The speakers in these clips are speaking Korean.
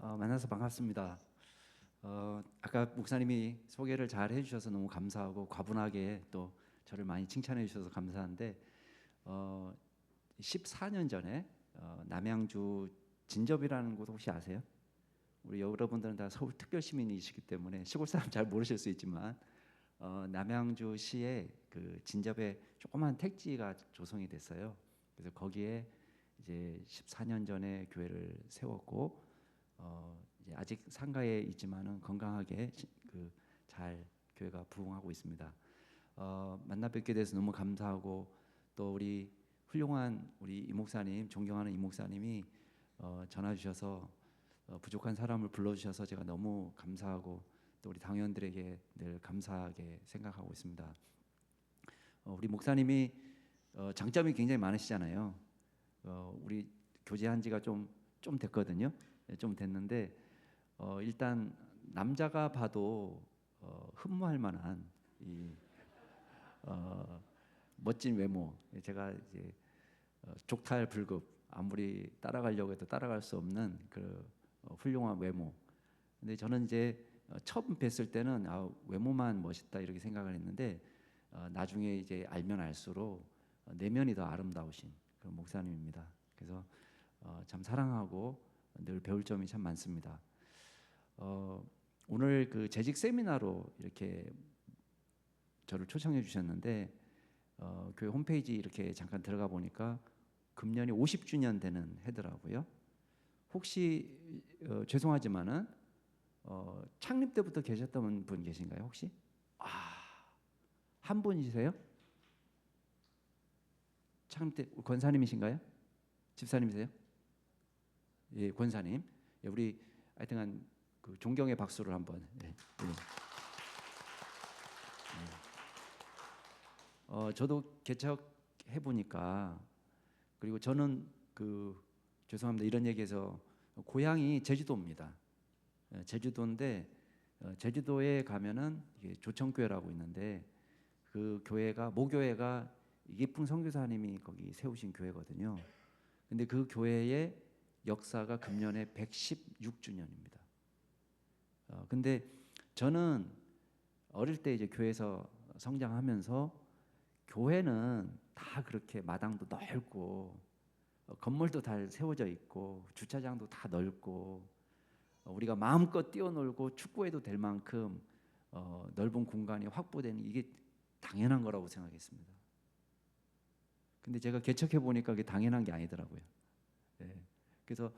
만나서 반갑습니다. 아까 목사님이 소개를 잘 해주셔서 너무 감사하고 과분하게 또 저를 많이 칭찬해 주셔서 감사한데 14년 전에 남양주 진접이라는 곳 혹시 아세요? 우리 여러분들은 다 서울 특별 시민이시기 때문에 시골 사람 잘 모르실 수 있지만 남양주시에 그 진접에 조그만 택지가 조성이 됐어요. 그래서 거기에 이제 14년 전에 교회를 세웠고 이제 아직 상가에 있지만은 건강하게 잘 교회가 부흥하고 있습니다. 만나 뵙게 돼서 너무 감사하고 또 우리 훌륭한 우리 이 목사님 존경하는 이 목사님이 전화 주셔서 부족한 사람을 불러주셔서 제가 너무 감사하고 또 우리 당원들에게 늘 감사하게 생각하고 있습니다. 우리 목사님이 장점이 굉장히 많으시잖아요. 우리 교제한 지가 좀 됐거든요. 좀 됐는데 일단 남자가 봐도 흠모할 만한 이 멋진 외모. 제가 이제 족탈불급 아무리 따라가려고 해도 따라갈 수 없는 그 훌륭한 외모. 근데 저는 이제 처음 뵀을 때는 외모만 멋있다 이렇게 생각을 했는데 나중에 이제 알면 알수록 내면이 더 아름다우신 그런 목사님입니다. 그래서 참 사랑하고 늘 배울 점이 참 많습니다. 오늘 그 재직 세미나로 이렇게 저를 초청해 주셨는데 교회 홈페이지 이렇게 잠깐 들어가 보니까 금년이 50주년 되는 해더라고요. 혹시 죄송하지만은 창립 때부터 계셨던 분 계신가요 혹시? 한 분이세요? 창립 때 권사님이신가요? 집사님이세요? 예, 권사님. 예, 우리 하여튼간 그 존경의 박수를 한번. 예, 예. 저도 개척해 보니까 그리고 저는 죄송합니다 이런 얘기해서 고향이 제주도입니다. 제주도인데 제주도에 가면은 이게 조청교회라고 있는데 그 교회가 모교회가 이기풍 선교사님이 거기 세우신 교회거든요. 근데 그 교회의 역사가 금년에 116주년입니다. 근데 저는 어릴 때 이제 교회에서 성장하면서 교회는 다 그렇게 마당도 넓고 건물도 다 세워져 있고 주차장도 다 넓고 우리가 마음껏 뛰어놀고 축구해도 될 만큼 넓은 공간이 확보되는 이게 당연한 거라고 생각했습니다. 근데 제가 개척해 보니까 그게 당연한 게 아니더라고요. 네. 그래서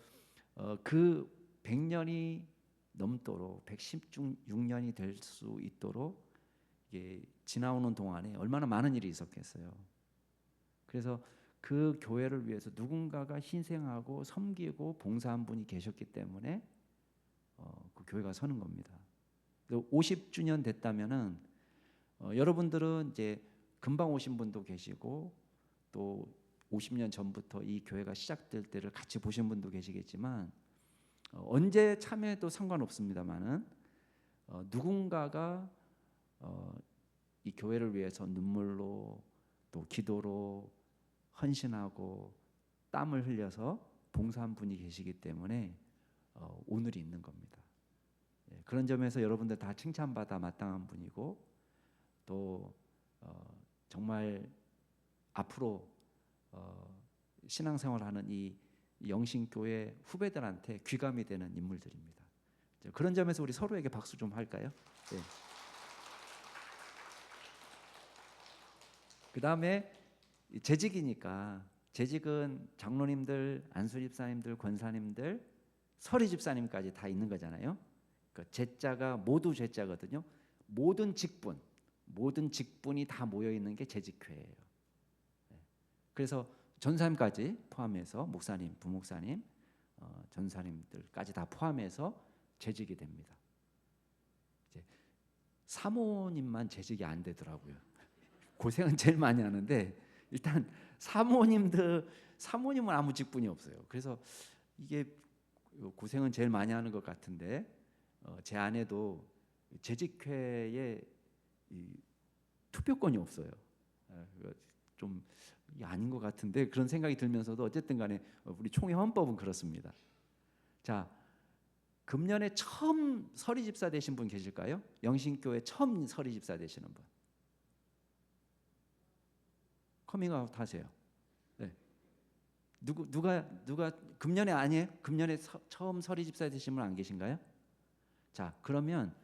그 100년이 넘도록 116년이 될 수 있도록 이게 지나오는 동안에 얼마나 많은 일이 있었겠어요. 그래서 그 교회를 위해서 누군가가 희생하고 섬기고 봉사한 분이 계셨기 때문에 그 교회가 서는 겁니다. 50주년 됐다면은 여러분들은 이제 금방 오신 분도 계시고 또 50년 전부터 이 교회가 시작될 때를 같이 보신 분도 계시겠지만 언제 참여해도 상관없습니다만은 누군가가 이 교회를 위해서 눈물로 또 기도로 헌신하고 땀을 흘려서 봉사한 분이 계시기 때문에 오늘이 있는 겁니다. 그런 점에서 여러분들 다 칭찬받아 마땅한 분이고 또 정말 앞으로 신앙생활하는 이 영신교회 후배들한테 귀감이 되는 인물들입니다. 그런 점에서 우리 서로에게 박수 좀 할까요? 네. 그 다음에 재직이니까 재직은 장로님들, 안수 집사님들, 권사님들, 서리 집사님까지 다 있는 거잖아요. 그러니까 제자가 모두 제자거든요. 모든 직분이 다 모여 있는 게 재직회예요. 그래서 전사님까지 포함해서 목사님, 부목사님, 전사님들까지 다 포함해서 재직이 됩니다. 이제 사모님만 재직이 안 되더라고요. 고생은 제일 많이 하는데 일단 사모님은 아무 직분이 없어요. 그래서 이게 고생은 제일 많이 하는 것 같은데 제 아내도 재직회에 투표권이 없어요. 좀 이게 아닌 것 같은데 그런 생각이 들면서도 어쨌든 간에 우리 총회 헌법은 그렇습니다. 자, 금년에 처음 서리집사 되신 분 계실까요? 영신교회 처음 서리집사 되시는 분. 커밍아웃 하세요. 네. 누가 금년에 아니에요? 금년에 처음 서리집사 되신 분 안 계신가요? 자, 그러면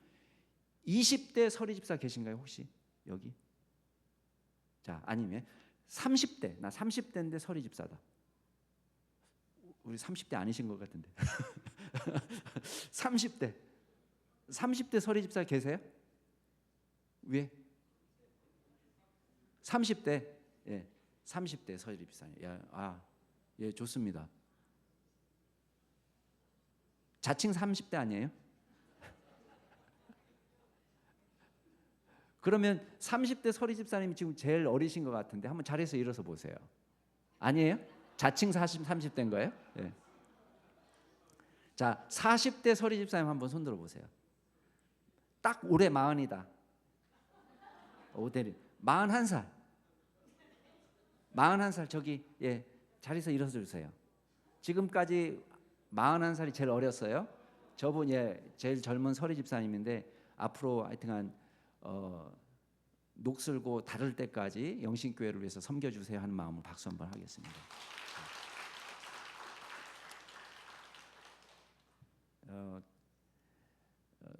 20대 서리집사 계신가요, 혹시 여기? 자, 아니면 30대, 나 30대인데 서리집사다. 우리 30대 아니신 것 같은데. 30대 서리집사 계세요? 왜? 30대. 예. 30대 서리집사님. 예, 좋습니다. 자칭 30대 아니에요? 그러면 30대 서리집사님이 지금 제일 어리신 것 같은데 한번 자리에서 일어서 보세요. 아니에요? 자칭 30대인 거예요? 예. 자, 40대 서리집사님 한번 손들어 보세요. 딱 올해 40이다. 오대리 41살. 41살 저기 예, 자리에서 일어서 주세요. 지금까지 41살이 제일 어렸어요. 저분 예, 제일 젊은 서리집사님인데 앞으로 하여튼간 녹슬고 다를 때까지 영신교회를 위해서 섬겨주세요 하는 마음으로 박수 한번 하겠습니다.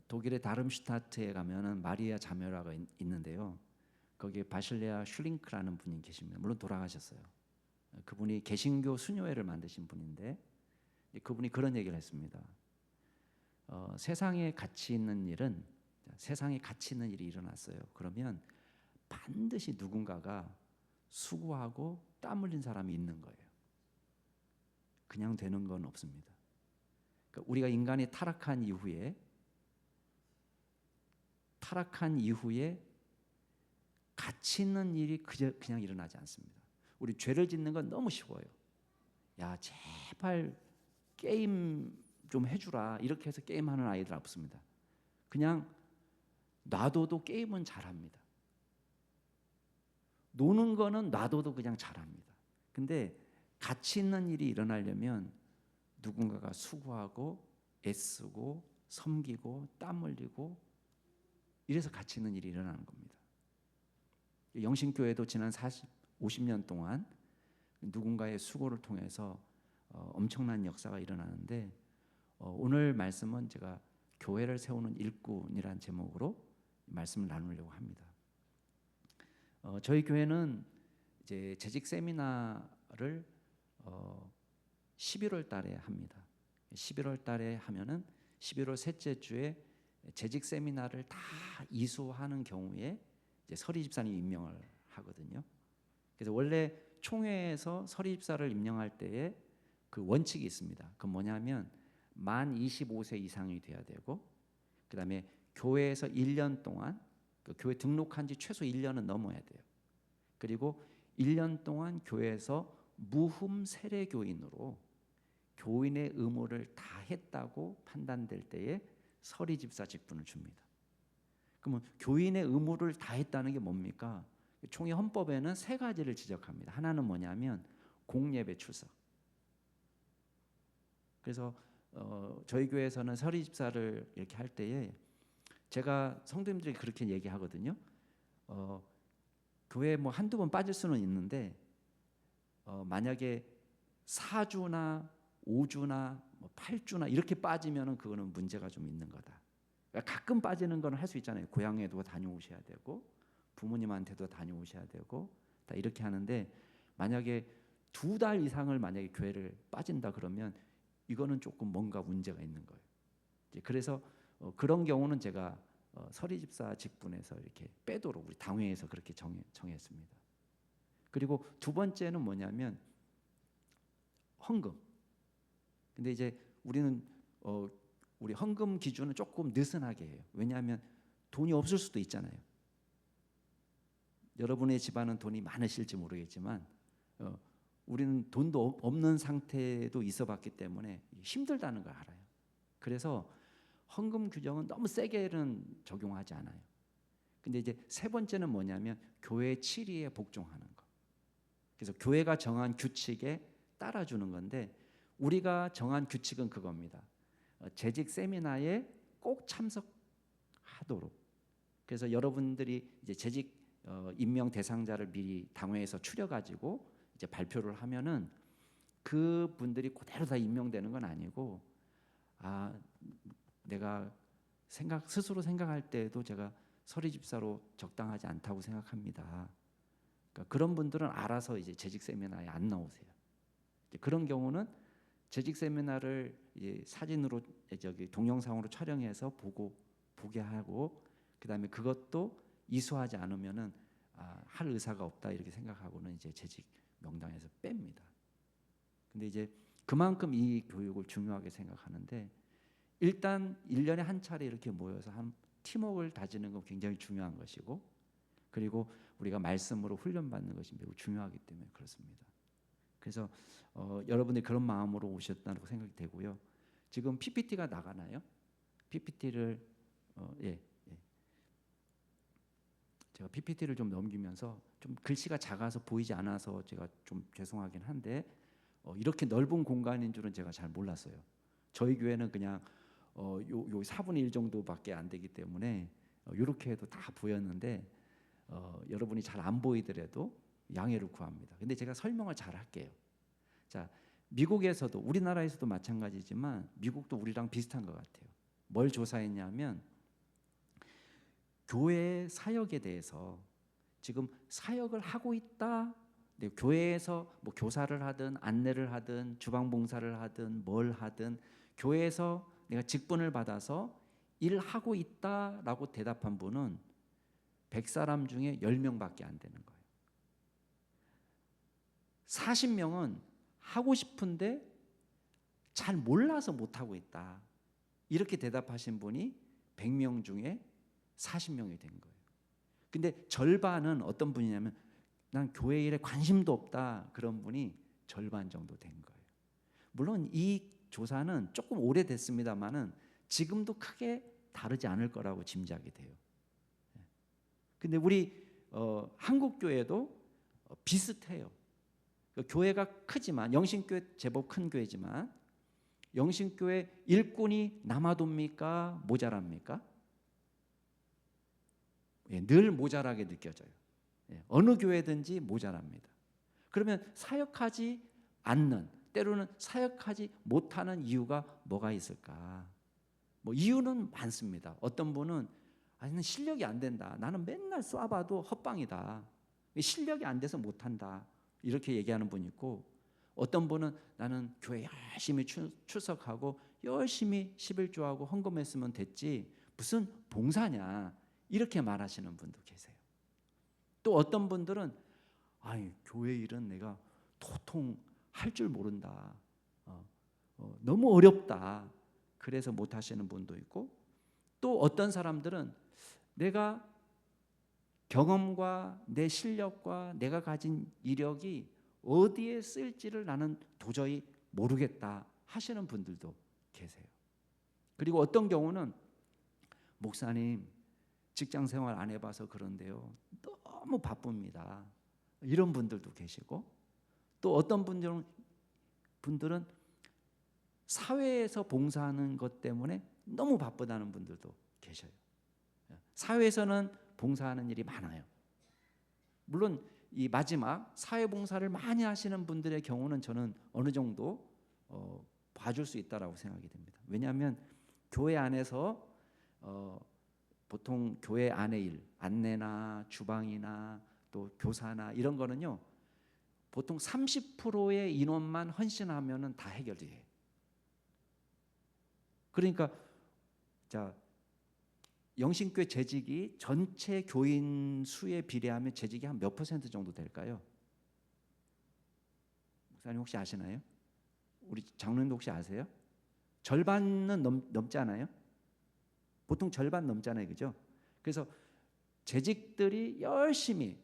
독일의 다름슈타트에 가면은 마리아 자매라가 있는데요. 거기에 바실레아 슐링크라는 분이 계십니다. 물론 돌아가셨어요. 그분이 개신교 수녀회를 만드신 분인데 그분이 그런 얘기를 했습니다. 세상에 가치 있는 일은 세상에 가치 있는 일이 일어났어요. 그러면 반드시 누군가가 수고하고 땀 흘린 사람이 있는 거예요. 그냥 되는 건 없습니다. 그러니까 우리가 인간이 타락한 이후에 가치 있는 일이 그냥 일어나지 않습니다. 우리 죄를 짓는 건 너무 쉬워요. 야, 제발 게임 좀 해주라 이렇게 해서 게임하는 아이들 없습니다. 그냥 놔둬도 게임은 잘합니다. 노는 거는 놔둬도 그냥 잘합니다. 근데 가치 있는 일이 일어나려면 누군가가 수고하고 애쓰고 섬기고 땀 흘리고 이래서 가치 있는 일이 일어나는 겁니다. 영신교회도 지난 50년 동안 누군가의 수고를 통해서 엄청난 역사가 일어나는데 오늘 말씀은 제가 교회를 세우는 일꾼이라는 제목으로 말씀을 나누려고 합니다. 저희 교회는 이제 재직 세미나를 11월 달에 합니다. 11월 달에 하면은 11월 셋째 주에 재직 세미나를 다 이수하는 경우에 이제 서리 집사님 임명을 하거든요. 그래서 원래 총회에서 서리 집사를 임명할 때에 그 원칙이 있습니다. 그건 뭐냐면 만 25세 이상이 돼야 되고, 그다음에 교회에서 1년 동안 그 교회 등록한 지 최소 1년은 넘어야 돼요. 그리고 1년 동안 교회에서 무흠 세례 교인으로 교인의 의무를 다 했다고 판단될 때에 서리 집사 직분을 줍니다. 그러면 교인의 의무를 다 했다는 게 뭡니까? 총회 헌법에는 세 가지를 지적합니다. 하나는 뭐냐면 공예배 출석. 그래서 저희 교회에서는 서리 집사를 이렇게 할 때에 제가 성도님들이 그렇게 얘기하거든요. 교회 뭐 한두 번 빠질 수는 있는데 만약에 4주나 5주나 8주나 이렇게 빠지면은 그거는 문제가 좀 있는 거다. 그러니까 가끔 빠지는 건 할 수 있잖아요. 고향에도 다녀오셔야 되고 부모님한테도 다녀오셔야 되고 다 이렇게 하는데 만약에 2달 이상을 만약에 교회를 빠진다 그러면 이거는 조금 뭔가 문제가 있는 거예요. 그래서 그런 경우는 제가 서리 집사 직분에서 이렇게 빼도록 우리 당회에서 그렇게 정했습니다. 그리고 두 번째는 뭐냐면 헌금. 근데 이제 우리는 우리 헌금 기준은 조금 느슨하게 해요. 왜냐하면 돈이 없을 수도 있잖아요. 여러분의 집안은 돈이 많으실지 모르겠지만 우리는 돈도 없는 상태도 있어봤기 때문에 힘들다는 걸 알아요. 그래서 헌금 규정은 너무 세게는 적용하지 않아요. 근데 이제 세 번째는 뭐냐면 교회 치리에 복종하는 거. 그래서 교회가 정한 규칙에 따라주는 건데 우리가 정한 규칙은 그겁니다. 재직 세미나에 꼭 참석하도록. 그래서 여러분들이 이제 재직 임명 대상자를 미리 당회에서 추려가지고 이제 발표를 하면은 그 분들이 그대로 다 임명되는 건 아니고, 내가 스스로 생각할 때에도 제가 서리 집사로 적당하지 않다고 생각합니다. 그러니까 그런 분들은 알아서 이제 재직 세미나에 안 나오세요. 그런 경우는 재직 세미나를 사진으로 동영상으로 촬영해서 보게 하고, 그다음에 그것도 이수하지 않으면은 할 의사가 없다 이렇게 생각하고는 이제 재직 명단에서 뺍니다. 근데 이제 그만큼 이 교육을 중요하게 생각하는데, 일단 1년에 한 차례 이렇게 모여서 한 팀워크를 다지는 건 굉장히 중요한 것이고, 그리고 우리가 말씀으로 훈련받는 것이 매우 중요하기 때문에 그렇습니다. 그래서 여러분들이 그런 마음으로 오셨다고 생각이 되고요. 지금 PPT가 나가나요? PPT를 제가 PPT를 좀 넘기면서 좀 글씨가 작아서 보이지 않아서 제가 좀 죄송하긴 한데, 이렇게 넓은 공간인 줄은 제가 잘 몰랐어요. 저희 교회는 그냥 요 4분의 1 정도밖에 안 되기 때문에 이렇게 해도 다 보였는데, 여러분이 잘 안 보이더라도 양해를 구합니다. 근데 제가 설명을 잘 할게요. 자, 미국에서도, 우리나라에서도 마찬가지지만 미국도 우리랑 비슷한 것 같아요. 뭘 조사했냐면 교회 사역에 대해서 지금 사역을 하고 있다. 교회에서 뭐 교사를 하든 안내를 하든 주방봉사를 하든 뭘 하든 교회에서 내가 직분을 받아서 일하고 있다라고 대답한 분은 100사람 중에 10명밖에 안 되는 거예요. 40명은 하고 싶은데 잘 몰라서 못하고 있다. 이렇게 대답하신 분이 100명 중에 40명이 된 거예요. 근데 절반은 어떤 분이냐면 난 교회 일에 관심도 없다. 그런 분이 절반 정도 된 거예요. 물론 이 조사는 조금 오래됐습니다만은 지금도 크게 다르지 않을 거라고 짐작이 돼요. 근데 우리 한국 교회도 비슷해요. 교회가 크지만, 영신교회 제법 큰 교회지만 영신교회 일꾼이 남아돕니까? 모자랍니까? 늘 모자라게 느껴져요. 어느 교회든지 모자랍니다. 그러면 사역하지 않는, 때로는 사역하지 못하는 이유가 뭐가 있을까? 뭐 이유는 많습니다. 어떤 분은 나는 실력이 안 된다. 나는 맨날 쏴봐도 헛방이다. 실력이 안 돼서 못한다. 이렇게 얘기하는 분이 있고, 어떤 분은 나는 교회 열심히 출석하고 열심히 11조하고 헌금했으면 됐지 무슨 봉사냐, 이렇게 말하시는 분도 계세요. 또 어떤 분들은 교회 일은 내가 도통 할 줄 모른다. 너무 어렵다. 그래서 못 하시는 분도 있고, 또 어떤 사람들은 내가 경험과 내 실력과 내가 가진 이력이 어디에 쓸지를 나는 도저히 모르겠다 하시는 분들도 계세요. 그리고 어떤 경우는 목사님 직장 생활 안 해봐서 그런데요 너무 바쁩니다. 이런 분들도 계시고, 또 어떤 분들은 사회에서 봉사하는 것 때문에 너무 바쁘다는 분들도 계셔요. 사회에서는 봉사하는 일이 많아요. 물론 이 마지막 사회봉사를 많이 하시는 분들의 경우는 저는 어느 정도 봐줄 수 있다라고 생각이 됩니다. 왜냐하면 교회 안에서 보통 교회 안의 일, 안내나 주방이나 또 교사나 이런 거는요 보통 30%의 인원만 헌신하면은 다 해결돼요. 그러니까 자, 영신교회 재직이 전체 교인 수에 비례하면 재직이 한 몇 % 정도 될까요? 목사님 혹시 아시나요? 우리 장로님도 혹시 아세요? 절반은 넘지 않아요? 보통 절반 넘잖아요, 그죠? 그래서 재직들이 열심히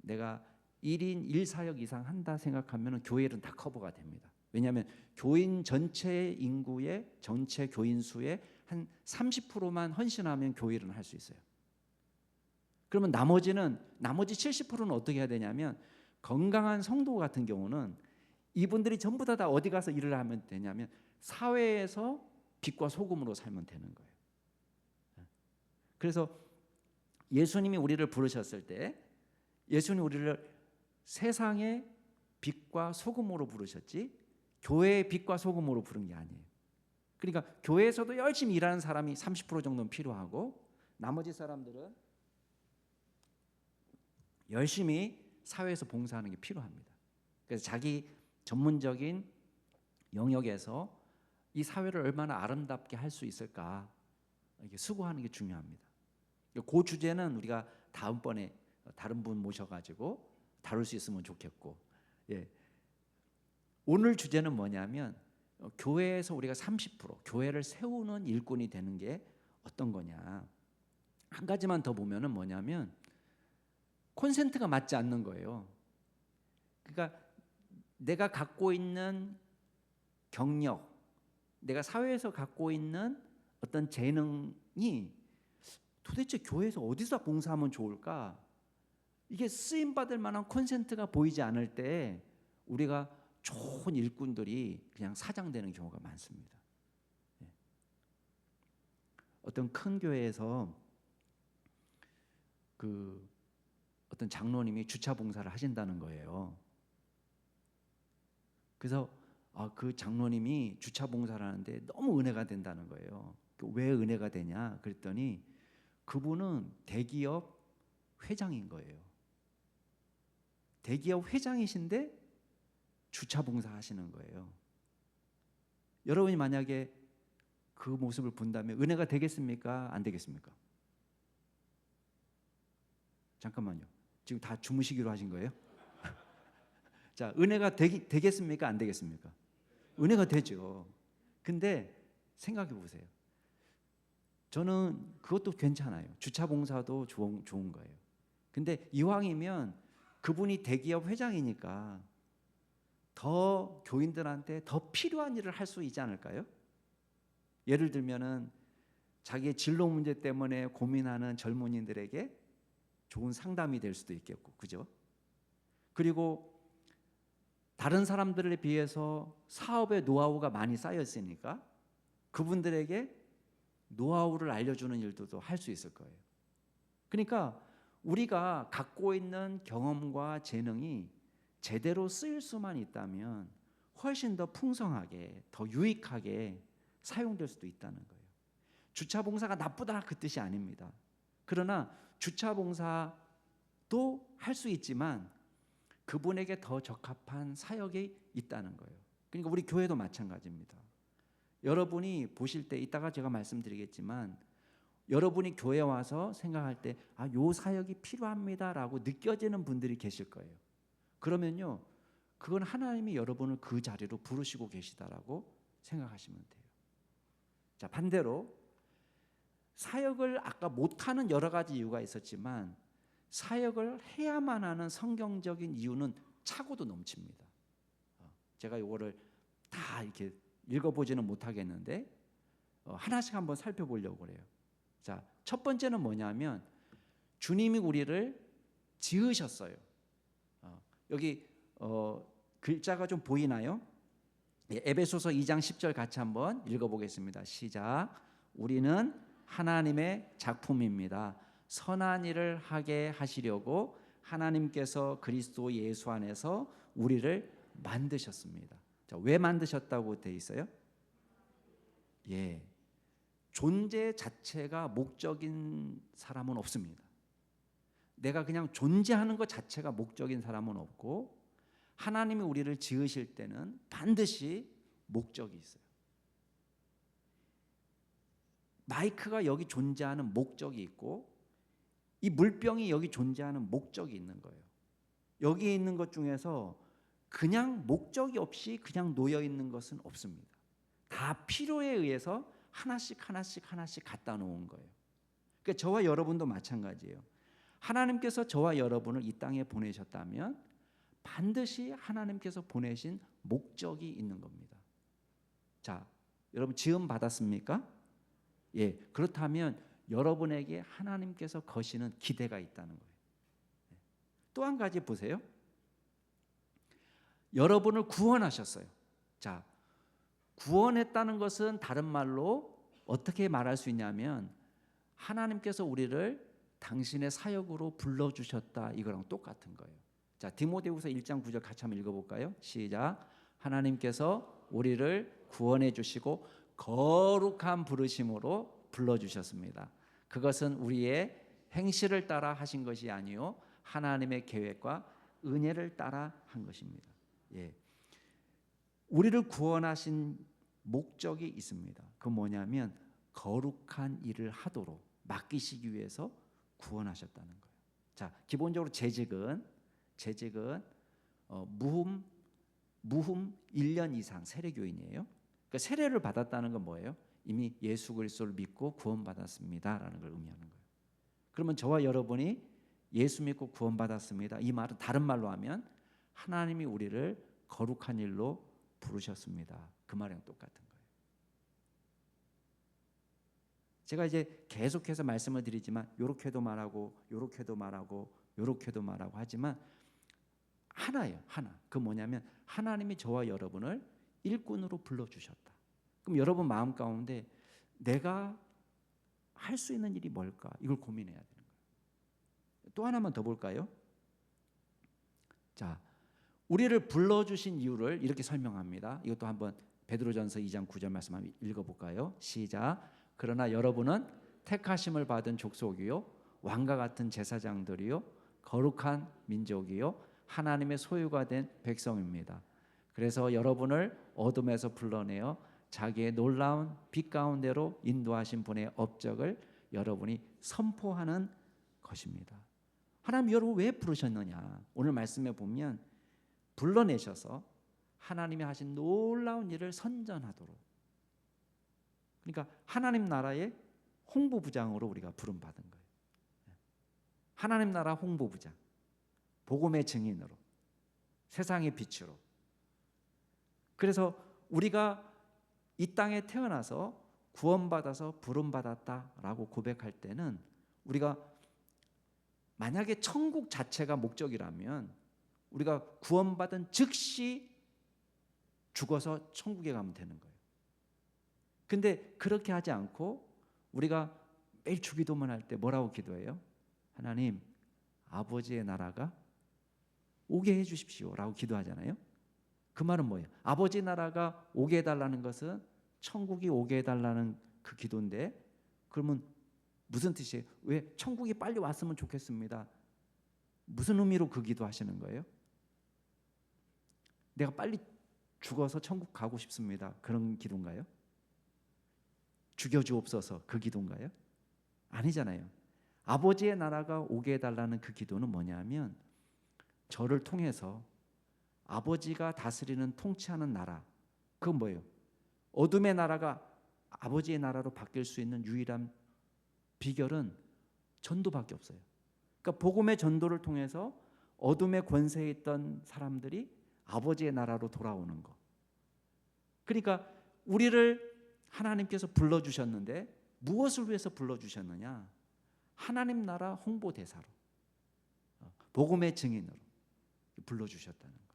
내가 1인 1사역 이상 한다 생각하면 교회는 다 커버가 됩니다. 왜냐하면 교인 전체 인구의 전체 교인 수의 한 30%만 헌신하면 교회는 할 수 있어요. 그러면 나머지 70%는 어떻게 해야 되냐면, 건강한 성도 같은 경우는 이분들이 전부 다 어디 가서 일을 하면 되냐면 사회에서 빛과 소금으로 살면 되는 거예요. 그래서 예수님이 우리를 부르셨을 때 예수님이 우리를 세상의 빛과 소금으로 부르셨지 교회의 빛과 소금으로 부른 게 아니에요. 그러니까 교회에서도 열심히 일하는 사람이 30% 정도는 필요하고 나머지 사람들은 열심히 사회에서 봉사하는 게 필요합니다. 그래서 자기 전문적인 영역에서 이 사회를 얼마나 아름답게 할 수 있을까 이렇게 수고하는 게 중요합니다. 그 주제는 우리가 다음번에 다른 분 모셔가지고 다룰 수 있으면 좋겠고, 오늘 주제는 뭐냐면 교회에서 우리가 30% 교회를 세우는 일꾼이 되는 게 어떤 거냐. 한 가지만 더 보면은 뭐냐면 콘센트가 맞지 않는 거예요. 그러니까 내가 갖고 있는 경력, 내가 사회에서 갖고 있는 어떤 재능이 도대체 교회에서 어디서 봉사하면 좋을까? 이게 쓰임 받을 만한 콘센트가 보이지 않을 때 우리가 좋은 일꾼들이 그냥 사장되는 경우가 많습니다. 어떤 큰 교회에서 어떤 장로님이 주차 봉사를 하신다는 거예요. 그래서 그 장로님이 주차 봉사를 하는데 너무 은혜가 된다는 거예요. 왜 은혜가 되냐? 그랬더니 그분은 대기업 회장인 거예요. 대기업 회장이신데 주차 봉사 하시는 거예요. 여러분이 만약에 그 모습을 본다면 은혜가 되겠습니까? 안 되겠습니까? 잠깐만요. 지금 다 주무시기로 하신 거예요? 자, 은혜가 되겠습니까? 안 되겠습니까? 은혜가 되죠. 근데 생각해 보세요. 저는 그것도 괜찮아요. 주차 봉사도 좋은 거예요. 근데 이왕이면 그분이 대기업 회장이니까 더 교인들한테 더 필요한 일을 할 수 있지 않을까요? 예를 들면은 자기의 진로 문제 때문에 고민하는 젊은이들에게 좋은 상담이 될 수도 있겠고, 그죠? 그리고 다른 사람들에 비해서 사업의 노하우가 많이 쌓여 있으니까 그분들에게 노하우를 알려주는 일도 할 수 있을 거예요. 그러니까 우리가 갖고 있는 경험과 재능이 제대로 쓰일 수만 있다면 훨씬 더 풍성하게, 더 유익하게 사용될 수도 있다는 거예요. 주차 봉사가 나쁘다 그 뜻이 아닙니다. 그러나 주차 봉사도 할 수 있지만 그분에게 더 적합한 사역이 있다는 거예요. 그러니까 우리 교회도 마찬가지입니다. 여러분이 보실 때 이따가 제가 말씀드리겠지만 여러분이 교회 와서 생각할 때 요 사역이 필요합니다라고 느껴지는 분들이 계실 거예요. 그러면요, 그건 하나님이 여러분을 그 자리로 부르시고 계시다라고 생각하시면 돼요. 자, 반대로 사역을 아까 못하는 여러 가지 이유가 있었지만 사역을 해야만 하는 성경적인 이유는 차고도 넘칩니다. 제가 이거를 다 이렇게 읽어보지는 못하겠는데 하나씩 한번 살펴보려고 그래요. 자, 첫 번째는 뭐냐면 주님이 우리를 지으셨어요. 여기 글자가 좀 보이나요? 에베소서 2장 10절 같이 한번 읽어보겠습니다. 시작. 우리는 하나님의 작품입니다. 선한 일을 하게 하시려고 하나님께서 그리스도 예수 안에서 우리를 만드셨습니다. 자, 왜 만드셨다고 돼 있어요? 존재 자체가 목적인 사람은 없습니다. 내가 그냥 존재하는 것 자체가 목적인 사람은 없고 하나님이 우리를 지으실 때는 반드시 목적이 있어요. 마이크가 여기 존재하는 목적이 있고 이 물병이 여기 존재하는 목적이 있는 거예요. 여기 있는 것 중에서 그냥 목적이 없이 그냥 놓여 있는 것은 없습니다. 다 필요에 의해서 하나씩 갖다 놓은 거예요. 그러니까 저와 여러분도 마찬가지예요. 하나님께서 저와 여러분을 이 땅에 보내셨다면 반드시 하나님께서 보내신 목적이 있는 겁니다. 자, 여러분 지음 받았습니까? 그렇다면 여러분에게 하나님께서 거시는 기대가 있다는 거예요. 또 한 가지 보세요. 여러분을 구원하셨어요. 자, 구원했다는 것은 다른 말로 어떻게 말할 수 있냐면 하나님께서 우리를 당신의 사역으로 불러주셨다, 이거랑 똑같은 거예요. 자, 디모데후서 1장 9절 같이 한번 읽어볼까요? 시작. 하나님께서 우리를 구원해 주시고 거룩한 부르심으로 불러주셨습니다. 그것은 우리의 행실을 따라 하신 것이 아니요 하나님의 계획과 은혜를 따라 한 것입니다. 예. 우리를 구원하신 목적이 있습니다. 그 뭐냐면 거룩한 일을 하도록 맡기시기 위해서 구원하셨다는 거예요. 자, 기본적으로 재직은 무흠 1년 이상 세례교인이에요. 그러니까 세례를 받았다는 건 뭐예요? 이미 예수 그리스도를 믿고 구원받았습니다라는 걸 의미하는 거예요. 그러면 저와 여러분이 예수 믿고 구원받았습니다, 이 말은 다른 말로 하면 하나님이 우리를 거룩한 일로 부르셨습니다, 그 말이랑 똑같은 거예요. 제가 이제 계속해서 말씀을 드리지만 요렇게도 말하고 요렇게도 말하고 요렇게도 말하고 하지만 하나예요. 하나. 그 뭐냐면 하나님이 저와 여러분을 일꾼으로 불러주셨다. 그럼 여러분 마음 가운데 내가 할 수 있는 일이 뭘까? 이걸 고민해야 되는 거예요. 또 하나만 더 볼까요? 자, 우리를 불러주신 이유를 이렇게 설명합니다. 이것도 한번 베드로전서 2장 9절 말씀 한번 읽어볼까요? 시작. 그러나 여러분은 택하심을 받은 족속이요 왕과 같은 제사장들이요 거룩한 민족이요 하나님의 소유가 된 백성입니다. 그래서 여러분을 어둠에서 불러내어 자기의 놀라운 빛 가운데로 인도하신 분의 업적을 여러분이 선포하는 것입니다. 하나님 여러분 왜 부르셨느냐? 오늘 말씀에 보면 불러내셔서 하나님이 하신 놀라운 일을 선전하도록, 그러니까 하나님 나라의 홍보부장으로 우리가 부름받은 거예요. 하나님 나라 홍보부장, 복음의 증인으로, 세상의 빛으로. 그래서 우리가 이 땅에 태어나서 구원받아서 부름받았다라고 고백할 때는 우리가 만약에 천국 자체가 목적이라면 우리가 구원받은 즉시 죽어서 천국에 가면 되는 거예요. 근데 그렇게 하지 않고 우리가 매일 주기도만 할 때 뭐라고 기도해요? 하나님, 아버지의 나라가 오게 해주십시오 라고 기도하잖아요. 그 말은 뭐예요? 아버지 나라가 오게 해달라는 것은 천국이 오게 해달라는 그 기도인데, 그러면 무슨 뜻이에요? 왜 천국이 빨리 왔으면 좋겠습니다, 무슨 의미로 그 기도 하시는 거예요? 내가 빨리 죽어서 천국 가고 싶습니다, 그런 기도인가요? 죽여주옵소서, 그 기도인가요? 아니잖아요. 아버지의 나라가 오게 해달라는 그 기도는 뭐냐면 저를 통해서 아버지가 다스리는 통치하는 나라, 그건 뭐예요? 어둠의 나라가 아버지의 나라로 바뀔 수 있는 유일한 비결은 전도밖에 없어요. 그러니까 복음의 전도를 통해서 어둠의 권세에 있던 사람들이 아버지의 나라로 돌아오는 거. 그러니까 우리를 하나님께서 불러주셨는데 무엇을 위해서 불러주셨느냐? 하나님 나라 홍보대사로, 복음의 증인으로 불러주셨다는 거예요.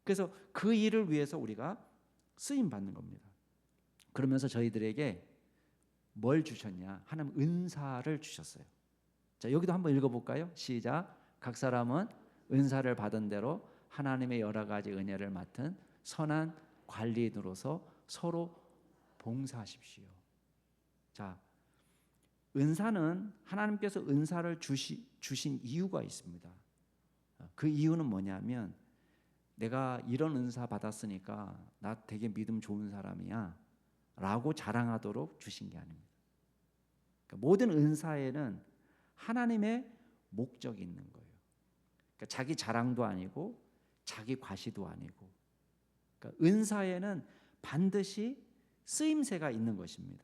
그래서 그 일을 위해서 우리가 쓰임 받는 겁니다. 그러면서 저희들에게 뭘 주셨냐? 하나님 은사를 주셨어요. 자, 여기도 한번 읽어볼까요? 시작. 각 사람은 은사를 받은 대로 하나님의 여러 가지 은혜를 맡은 선한 관리인으로서 서로 봉사하십시오. 자, 은사는 하나님께서 은사를 주신 이유가 있습니다. 그 이유는 뭐냐면 내가 이런 은사 받았으니까 나 되게 믿음 좋은 사람이야 라고 자랑하도록 주신 게 아닙니다. 그러니까 모든 은사에는 하나님의 목적이 있는 거예요. 그러니까 자기 자랑도 아니고 자기 과시도 아니고, 그러니까 은사에는 반드시 쓰임새가 있는 것입니다.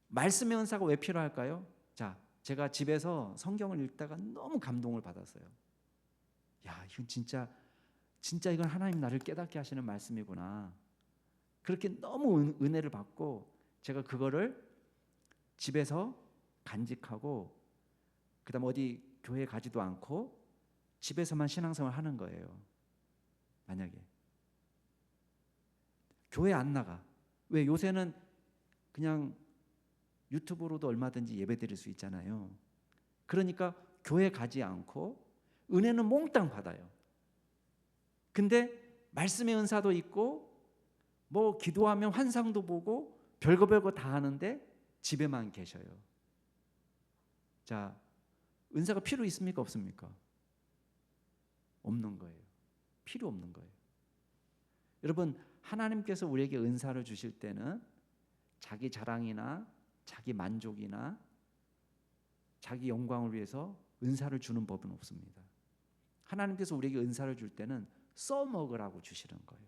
말씀의 은사가 왜 필요할까요? 자, 제가 집에서 성경을 읽다가 너무 감동을 받았어요. 야, 이건 진짜 이건 하나님 나를 깨닫게 하시는 말씀이구나. 그렇게 너무 은혜를 받고 제가 그거를 집에서 간직하고 그다음 어디 교회 가지도 않고 집에서만 신앙생활 하는 거예요. 만약에 교회 안 나가. 왜? 요새는 그냥 유튜브로도 얼마든지 예배 드릴 수 있잖아요. 그러니까 교회 가지 않고 은혜는 몽땅 받아요. 근데 말씀의 은사도 있고 뭐 기도하면 환상도 보고 별거 다 하는데 집에만 계셔요. 자, 은사가 필요 있습니까? 없습니까? 없는 거예요. 필요 없는 거예요. 여러분, 하나님께서 우리에게 은사를 주실 때는 자기 자랑이나 자기 만족이나 자기 영광을 위해서 은사를 주는 법은 없습니다. 하나님께서 우리에게 은사를 줄 때는 써먹으라고 주시는 거예요.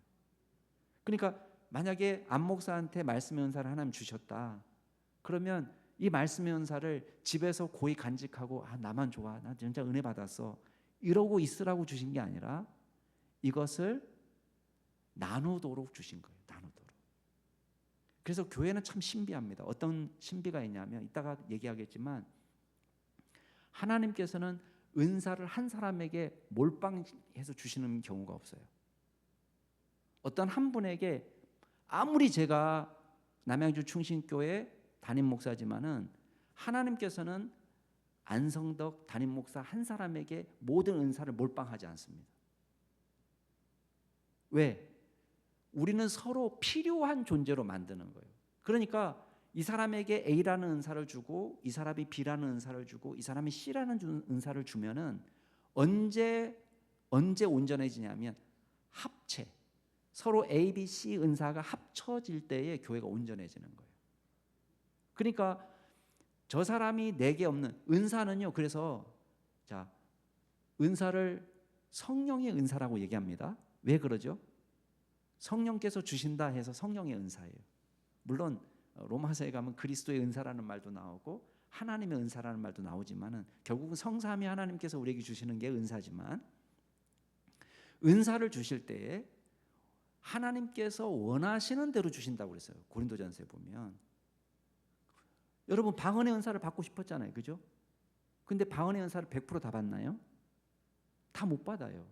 그러니까 만약에 안 목사한테 말씀의 은사를 하나님 주셨다. 그러면 이 말씀의 은사를 집에서 고이 간직하고 나만 좋아, 나 진짜 은혜 받았어, 이러고 있으라고 주신 게 아니라 이것을 나누도록 주신 거예요. 나누도록. 그래서 교회는 참 신비합니다. 어떤 신비가 있냐면 이따가 얘기하겠지만 하나님께서는 은사를 한 사람에게 몰빵해서 주시는 경우가 없어요. 어떤 한 분에게 아무리 제가 남양주 충신교회 담임 목사지만은 하나님께서는 안성덕 담임 목사 한 사람에게 모든 은사를 몰빵하지 않습니다. 왜? 우리는 서로 필요한 존재로 만드는 거예요. 그러니까 이 사람에게 A라는 은사를 주고 이 사람이 B라는 은사를 주고 이 사람이 C라는 은사를 주면은 언제 온전해지냐면 합체. 서로 A, B, C 은사가 합쳐질 때에 교회가 온전해지는 거예요. 그러니까 저 사람이 내게 없는 은사는요. 그래서 자, 은사를 성령의 은사라고 얘기합니다. 왜 그러죠? 성령께서 주신다 해서 성령의 은사예요. 물론 로마서에 가면 그리스도의 은사라는 말도 나오고 하나님의 은사라는 말도 나오지만은 결국은 성삼위 하나님께서 우리에게 주시는 게 은사지만 은사를 주실 때에 하나님께서 원하시는 대로 주신다고 그랬어요. 고린도전서에 보면. 여러분 방언의 은사를 받고 싶었잖아요. 그죠? 근데 방언의 은사를 100% 다 받나요? 다 못 받아요.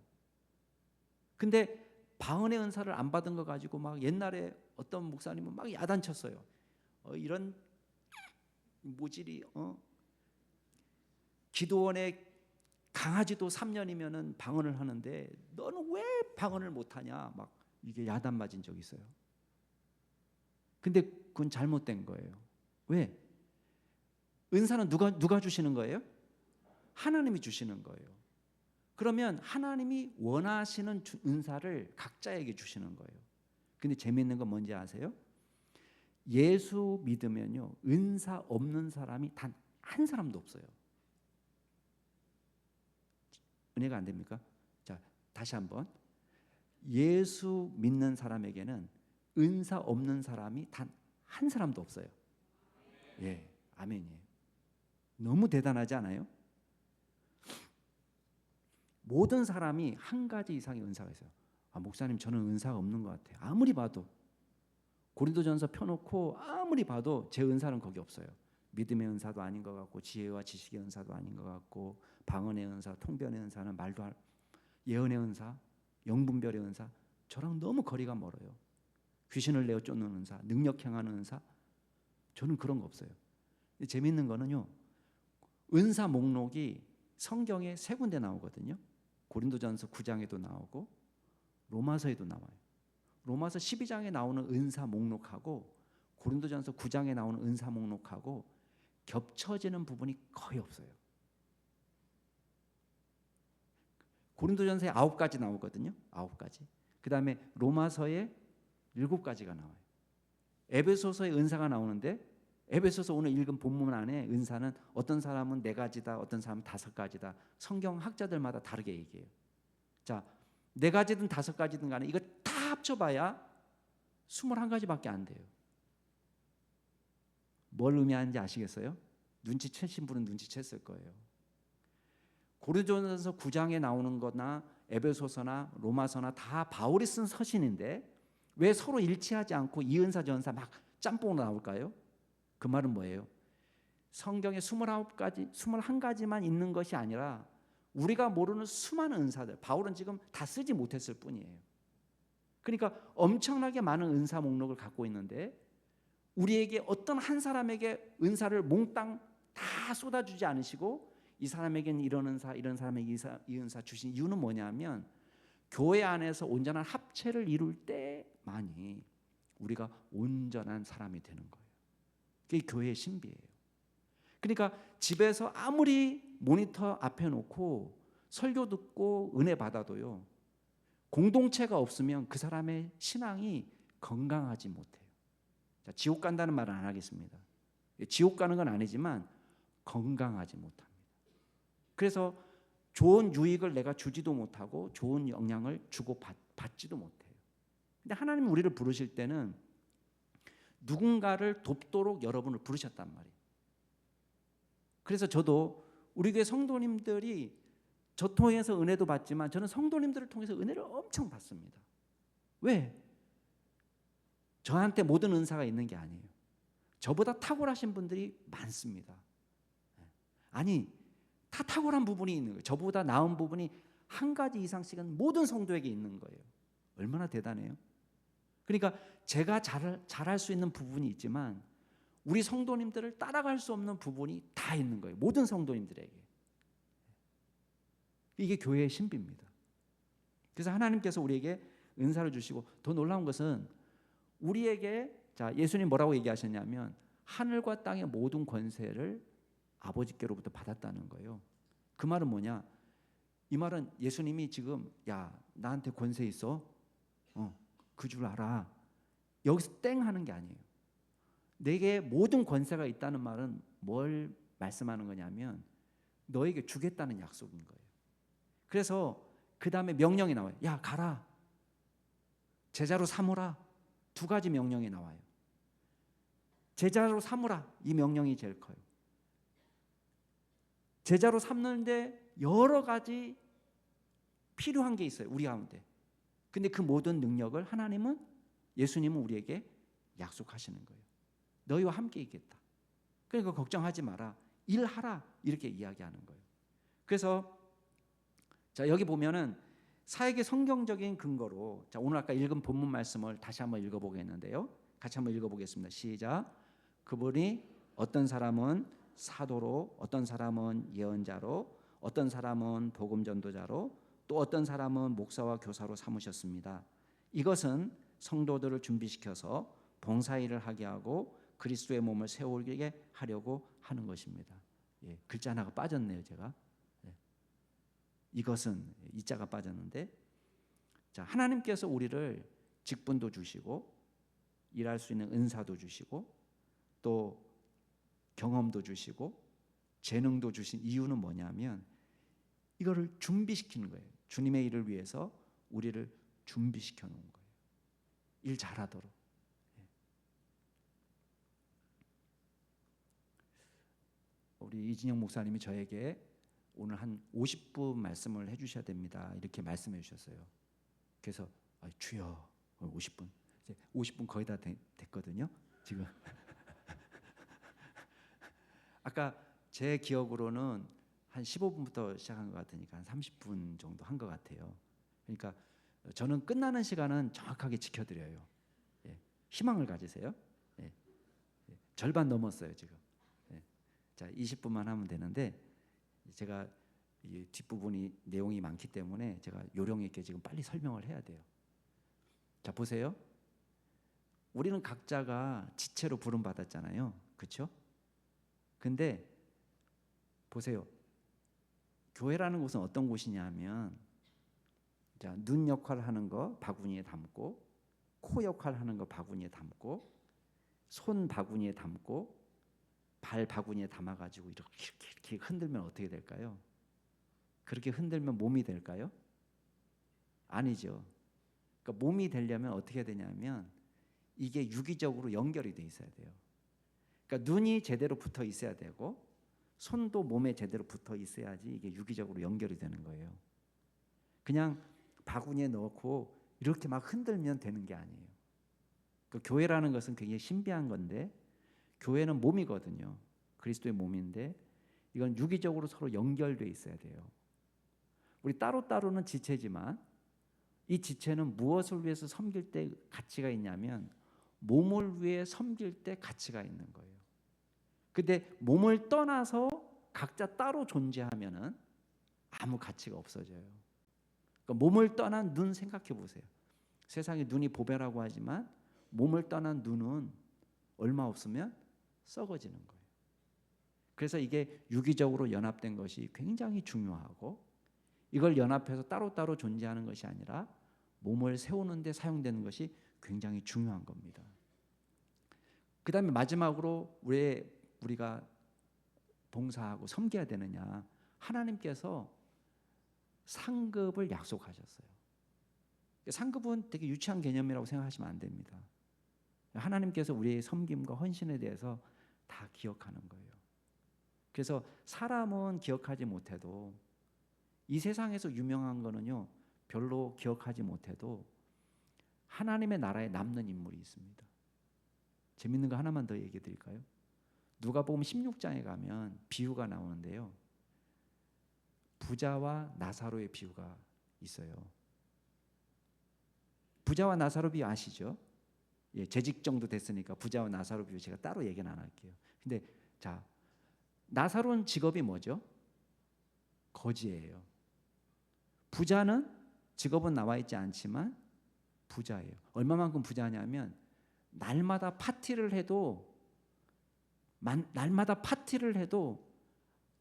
근데 방언의 은사를 안 받은 거 가지고 막 옛날에 어떤 목사님은 막 야단쳤어요. 이런 모질이 기도원에 강아지도 3년이면은 방언을 하는데 너는 왜 방언을 못 하냐? 막 이게 야단 맞은 적이 있어요. 근데 그건 잘못된 거예요. 왜? 은사는 누가 주시는 거예요? 하나님이 주시는 거예요. 그러면 하나님이 원하시는 은사를 각자에게 주시는 거예요. 근데 재미있는 건 뭔지 아세요? 예수 믿으면요 은사 없는 사람이 단 한 사람도 없어요. 은혜가 안 됩니까? 자, 다시 한번. 예수 믿는 사람에게는 은사 없는 사람이 단 한 사람도 없어요. 예, 아멘이에요. 너무 대단하지 않아요? 모든 사람이 한 가지 이상의 은사가 있어요. 목사님 저는 은사가 없는 것 같아요. 아무리 봐도 고린도전서 펴놓고 아무리 봐도 제 은사는 거기 없어요. 믿음의 은사도 아닌 것 같고 지혜와 지식의 은사도 아닌 것 같고 방언의 은사, 통변의 은사는 말도 안, 예언의 은사, 영분별의 은사 저랑 너무 거리가 멀어요. 귀신을 내어 쫓는 은사, 능력 행하는 은사 저는 그런 거 없어요. 근데 재미있는 거는요. 은사 목록이 성경에 3군데 나오거든요. 고린도전서 9장에도 나오고 로마서에도 나와요. 로마서 12장에 나오는 은사 목록하고 고린도전서 9장에 나오는 은사 목록하고 겹쳐지는 부분이 거의 없어요. 고린도전서에 9가지 나오거든요. 9가지. 그 다음에 로마서에 7가지가 나와요. 에베소서에 은사가 나오는데 에베소서 오늘 읽은 본문 안에 은사는 어떤 사람은 4가지다, 어떤 사람은 5가지다. 성경 학자들마다 다르게 얘기해요. 자, 4가지든 5가지든 간에 이거 다 합쳐봐야 21가지밖에 안 돼요. 뭘 의미하는지 아시겠어요? 눈치채신 분은 눈치챘을 거예요. 고린도전서 9장에 나오는 거나 에베소서나 로마서나 다 바울이 쓴 서신인데 왜 서로 일치하지 않고 이은사 저은사 막 짬뽕으로 나올까요? 그 말은 뭐예요? 성경에 21가지만 있는 것이 아니라 우리가 모르는 수많은 은사들 바울은 지금 다 쓰지 못했을 뿐이에요. 그러니까 엄청나게 많은 은사 목록을 갖고 있는데 우리에게 어떤 한 사람에게 은사를 몽땅 다 쏟아주지 않으시고 이 사람에게는 이런 은사, 이런 사람에게 이 은사 주신 이유는 뭐냐면 교회 안에서 온전한 합체를 이룰 때만이 우리가 온전한 사람이 되는 거예요. 그게 교회의 신비예요. 그러니까 집에서 아무리 모니터 앞에 놓고 설교 듣고 은혜 받아도요, 공동체가 없으면 그 사람의 신앙이 건강하지 못해요. 자, 지옥 간다는 말은 안 하겠습니다. 지옥 가는 건 아니지만 건강하지 못합니다. 그래서 좋은 유익을 내가 주지도 못하고 좋은 영향을 주고 받지도 못해요. 근데 하나님이 우리를 부르실 때는 누군가를 돕도록 여러분을 부르셨단 말이에요. 그래서 저도 우리 교회 성도님들이 저 통해서 은혜도 받지만 저는 성도님들을 통해서 은혜를 엄청 받습니다. 왜? 저한테 모든 은사가 있는 게 아니에요. 저보다 탁월하신 분들이 많습니다. 아니, 다 탁월한 부분이 있는 거예요. 저보다 나은 부분이 한 가지 이상씩은 모든 성도에게 있는 거예요. 얼마나 대단해요. 그러니까 제가 잘할 수 있는 부분이 있지만 우리 성도님들을 따라갈 수 없는 부분이 다 있는 거예요. 모든 성도님들에게. 이게 교회의 신비입니다. 그래서 하나님께서 우리에게 은사를 주시고 더 놀라운 것은 우리에게, 자, 예수님 뭐라고 얘기하셨냐면 하늘과 땅의 모든 권세를 아버지께로부터 받았다는 거예요. 그 말은 뭐냐? 이 말은 예수님이 지금 야, 나한테 권세 있어? 그 줄 알아. 여기서 땡 하는 게 아니에요. 내게 모든 권세가 있다는 말은 뭘 말씀하는 거냐면 너에게 주겠다는 약속인 거예요. 그래서 그 다음에 명령이 나와요. 야, 가라. 제자로 삼으라. 두 가지 명령이 나와요. 제자로 삼으라. 이 명령이 제일 커요. 제자로 삼는데 여러 가지 필요한 게 있어요. 우리 가운데. 근데 그 모든 능력을 하나님은, 예수님은 우리에게 약속하시는 거예요. 너희와 함께 있겠다. 그러니까 걱정하지 마라. 일하라. 이렇게 이야기하는 거예요. 그래서 자, 여기 보면은 사역의 성경적인 근거로, 자, 오늘 아까 읽은 본문 말씀을 다시 한번 읽어보겠는데요. 같이 한번 읽어보겠습니다. 시작. 그분이 어떤 사람은 사도로, 어떤 사람은 예언자로, 어떤 사람은 복음 전도자로, 또 어떤 사람은 목사와 교사로 삼으셨습니다. 이것은 성도들을 준비시켜서 봉사일을 하게 하고 그리스도의 몸을 세우게 하려고 하는 것입니다. 예, 글자 하나가 빠졌네요, 제가. 예. 이것은 이 자가 빠졌는데, 자, 하나님께서 우리를 직분도 주시고 일할 수 있는 은사도 주시고 또 경험도 주시고 재능도 주신 이유는 뭐냐면 이거를 준비시키는 거예요. 주님의 일을 위해서 우리를 준비시켜 놓은 거예요. 일 잘하도록. 우리 이진영 목사님이 저에게 오늘 한 50분 말씀을 해주셔야 됩니다. 이렇게 말씀해 주셨어요. 그래서 주여 50분. 이제 50분 거의 다 됐거든요. 지금. 아까 제 기억으로는 한 15분부터 시작한 것 같으니까 한 30분 정도 한 것 같아요. 그러니까 저는 끝나는 시간은 정확하게 지켜드려요. 예. 희망을 가지세요. 예. 예. 절반 넘었어요 지금. 예. 자, 20분만 하면 되는데 제가 이 뒷부분이 내용이 많기 때문에 제가 요령 있게 지금 빨리 설명을 해야 돼요. 자, 보세요. 우리는 각자가 지체로 부름 받았잖아요. 그렇죠? 근데 보세요. 교회라는 곳은 어떤 곳이냐면, 자, 눈 역할 하는 거 바구니에 담고, 코 역할 하는 거 바구니에 담고, 손 바구니에 담고, 발 바구니에 담아가지고 이렇게 흔들면 어떻게 될까요? 그렇게 흔들면 몸이 될까요? 아니죠. 그러니까 몸이 되려면 어떻게 되냐면 이게 유기적으로 연결이 돼 있어야 돼요. 그러니까 눈이 제대로 붙어 있어야 되고 손도 몸에 제대로 붙어 있어야지 이게 유기적으로 연결이 되는 거예요. 그냥 바구니에 넣고 이렇게 막 흔들면 되는 게 아니에요. 그 교회라는 것은 굉장히 신비한 건데, 교회는 몸이거든요. 그리스도의 몸인데 이건 유기적으로 서로 연결돼 있어야 돼요. 우리 따로따로는 지체지만 이 지체는 무엇을 위해서 섬길 때 가치가 있냐면 몸을 위해 섬길 때 가치가 있는 거예요. 근데 몸을 떠나서 각자 따로 존재하면은 아무 가치가 없어져요. 그러니까 몸을 떠난 눈 생각해 보세요. 세상에 눈이 보배라고 하지만 몸을 떠난 눈은 얼마 없으면 썩어지는 거예요. 그래서 이게 유기적으로 연합된 것이 굉장히 중요하고, 이걸 연합해서 따로따로 존재하는 것이 아니라 몸을 세우는 데 사용되는 것이 굉장히 중요한 겁니다. 그 다음에 마지막으로 왜 우리가 봉사하고 섬겨야 되느냐. 하나님께서 상급을 약속하셨어요. 상급은 되게 유치한 개념이라고 생각하시면 안 됩니다. 하나님께서 우리의 섬김과 헌신에 대해서 다 기억하는 거예요. 그래서 사람은 기억하지 못해도, 이 세상에서 유명한 거는요 별로 기억하지 못해도 하나님의 나라에 남는 인물이 있습니다. 재밌는 거 하나만 더 얘기해 드릴까요? 누가복음 16장에 가면 비유가 나오는데요, 부자와 나사로의 비유가 있어요. 부자와 나사로 비유 아시죠? 예, 재직 정도 됐으니까 부자와 나사로 비유 제가 따로 얘기는 안 할게요. 근데 자, 나사로는 직업이 뭐죠? 거지예요. 부자는 직업은 나와 있지 않지만 부자예요. 얼마만큼 부자냐면 날마다 파티를 해도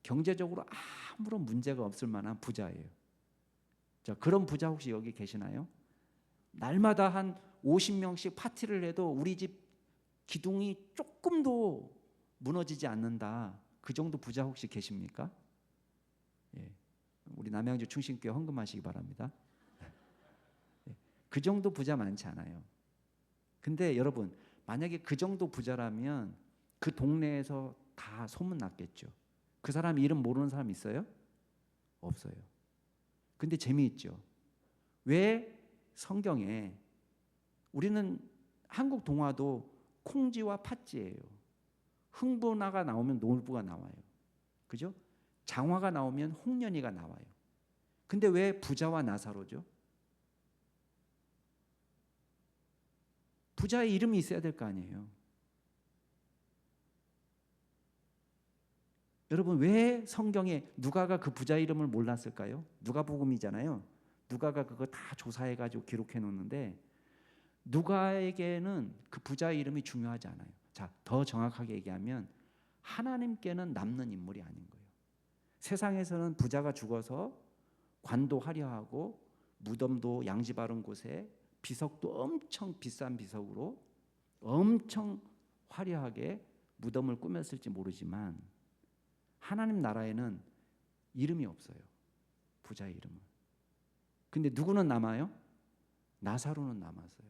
경제적으로 아무런 문제가 없을 만한 부자예요. 자, 그런 부자 혹시 여기 계시나요? 날마다 한 50명씩 파티를 해도 우리 집 기둥이 조금도 무너지지 않는다. 그 정도 부자 혹시 계십니까? 예. 우리 남양주 충신교회 헌금하시기 바랍니다. 예. 그 정도 부자 많지 않아요. 근데 여러분, 만약에 그 정도 부자라면 그 동네에서 다 소문났겠죠. 그 사람 이름 모르는 사람 있어요? 없어요. 근데 재미있죠. 왜 성경에 우리는 한국 동화도 콩쥐와 팥쥐예요. 흥부나가 나오면 놀부가 나와요. 그죠? 장화가 나오면 홍련이가 나와요. 근데 왜 부자와 나사로죠? 부자의 이름이 있어야 될 거 아니에요. 여러분, 왜 성경에 누가가 그 부자 이름을 몰랐을까요? 누가복음이잖아요. 누가가 그거 다 조사해가지고 기록해 놓는데 누가에게는 그 부자의 이름이 중요하지 않아요. 자, 더 정확하게 얘기하면 하나님께는 남는 인물이 아닌 거예요. 세상에서는 부자가 죽어서 관도 화려하고 무덤도 양지 바른 곳에 비석도 엄청 비싼 비석으로 엄청 화려하게 무덤을 꾸몄을지 모르지만 하나님 나라에는 이름이 없어요. 부자의 이름은. 근데 누구는 남아요? 나사로는 남았어요.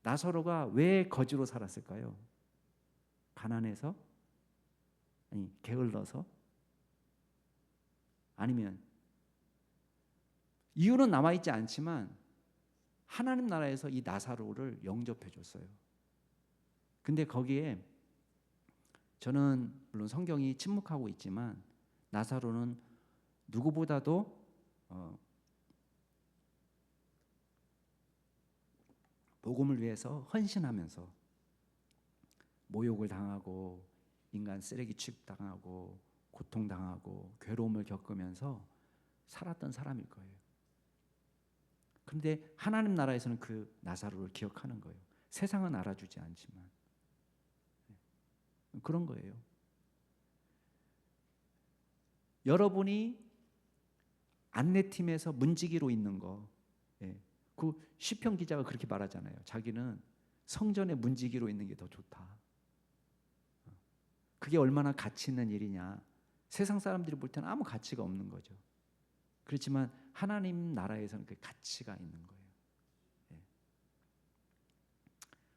나사로가 왜 거지로 살았을까요? 가난해서? 아니, 게을러서? 아니면 이유는 남아있지 않지만 하나님 나라에서 이 나사로를 영접해 줬어요. 근데 거기에 저는 물론 성경이 침묵하고 있지만 나사로는 누구보다도 복음을 위해서 헌신하면서 모욕을 당하고 인간 쓰레기 취급당하고 고통당하고 괴로움을 겪으면서 살았던 사람일 거예요. 그런데 하나님 나라에서는 그 나사로를 기억하는 거예요. 세상은 알아주지 않지만 그런 거예요. 여러분이 안내팀에서 문지기로 있는 거, 그 시편 기자가 그렇게 말하잖아요. 자기는 성전에 문지기로 있는 게 더 좋다. 그게 얼마나 가치 있는 일이냐. 세상 사람들이 볼 때는 아무 가치가 없는 거죠. 그렇지만 하나님 나라에서는 그 가치가 있는 거예요.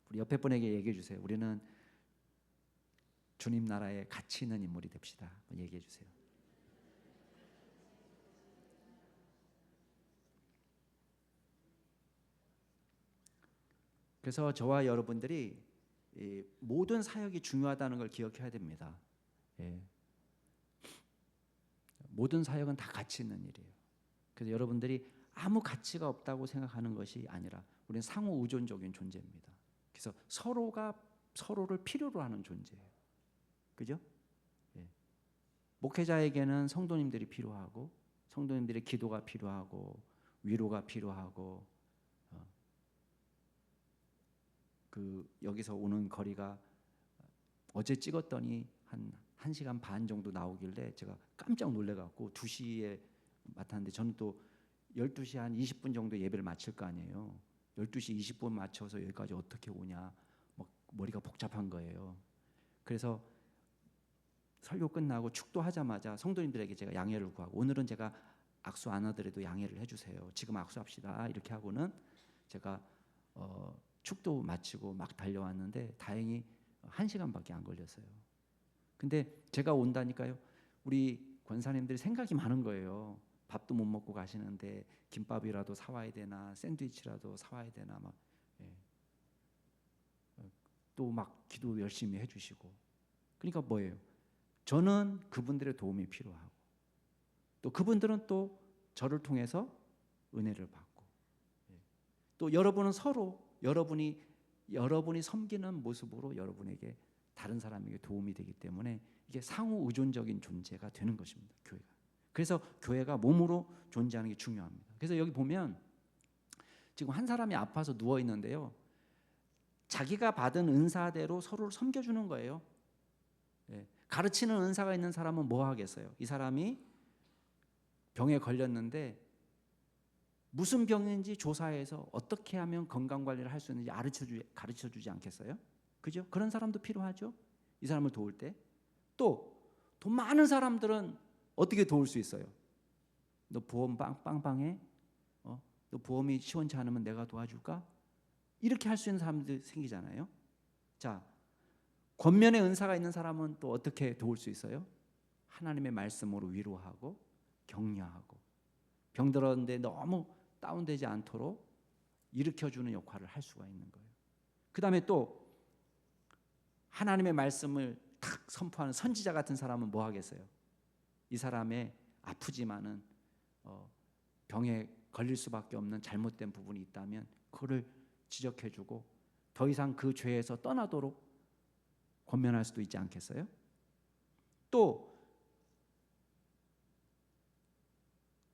우리 옆에 분에게 얘기해 주세요. 우리는 주님 나라에 가치 있는 인물이 됩시다. 얘기해 주세요. 그래서 저와 여러분들이 모든 사역이 중요하다는 걸 기억해야 됩니다. 모든 사역은 다 가치 있는 일이에요. 그래서 여러분들이 아무 가치가 없다고 생각하는 것이 아니라 우리는 상호 의존적인 존재입니다. 그래서 서로가 서로를 필요로 하는 존재예요. 그죠? 예. 목회자에게는 성도님들이 필요하고 성도님들의 기도가 필요하고 위로가 필요하고 여기서 오는 거리가 어제 찍었더니 한 1시간 반 정도 나오길래 제가 깜짝 놀래갖고 2시에 맡았는데 저는 또 12시 한 20분 정도 예배를 마칠 거 아니에요. 12시 20분 맞춰서 여기까지 어떻게 오냐 막 머리가 복잡한 거예요. 그래서 설교 끝나고 축도하자마자 성도님들에게 제가 양해를 구하고 오늘은 제가 악수 안 하더라도 양해를 해주세요. 지금 악수합시다. 이렇게 하고는 제가 축도 마치고 막 달려왔는데 다행히 1시간밖에 안 걸렸어요. 근데 제가 온다니까요. 우리 권사님들이 생각이 많은 거예요. 밥도 못 먹고 가시는데 김밥이라도 사와야 되나 샌드위치라도 사와야 되나 막 또 막 기도 열심히 해주시고 그러니까 뭐예요? 저는 그분들의 도움이 필요하고 또 그분들은 또 저를 통해서 은혜를 받고 또 여러분은 서로 여러분이 섬기는 모습으로 여러분에게 다른 사람에게 도움이 되기 때문에 이게 상호 의존적인 존재가 되는 것입니다. 교회가. 그래서 교회가 몸으로 존재하는 게 중요합니다. 그래서 여기 보면 지금 한 사람이 아파서 누워 있는데요. 자기가 받은 은사대로 서로를 섬겨주는 거예요. 가르치는 은사가 있는 사람은 뭐 하겠어요? 이 사람이 병에 걸렸는데 무슨 병인지 조사해서 어떻게 하면 건강관리를 할 수 있는지 가르쳐주지 않겠어요? 그죠? 그런 사람도 필요하죠. 이 사람을 도울 때. 또 돈 많은 사람들은 어떻게 도울 수 있어요? 너 보험 빵빵해? 너 보험이 시원치 않으면 내가 도와줄까? 이렇게 할 수 있는 사람들이 생기잖아요. 자, 권면의 은사가 있는 사람은 또 어떻게 도울 수 있어요? 하나님의 말씀으로 위로하고 격려하고 병들었는데 너무 다운되지 않도록 일으켜주는 역할을 할 수가 있는 거예요. 그 다음에 또 하나님의 말씀을 탁 선포하는 선지자 같은 사람은 뭐 하겠어요? 이 사람의 아프지만은 병에 걸릴 수밖에 없는 잘못된 부분이 있다면 그거를 지적해주고 더 이상 그 죄에서 떠나도록 권면할 수도 있지 않겠어요? 또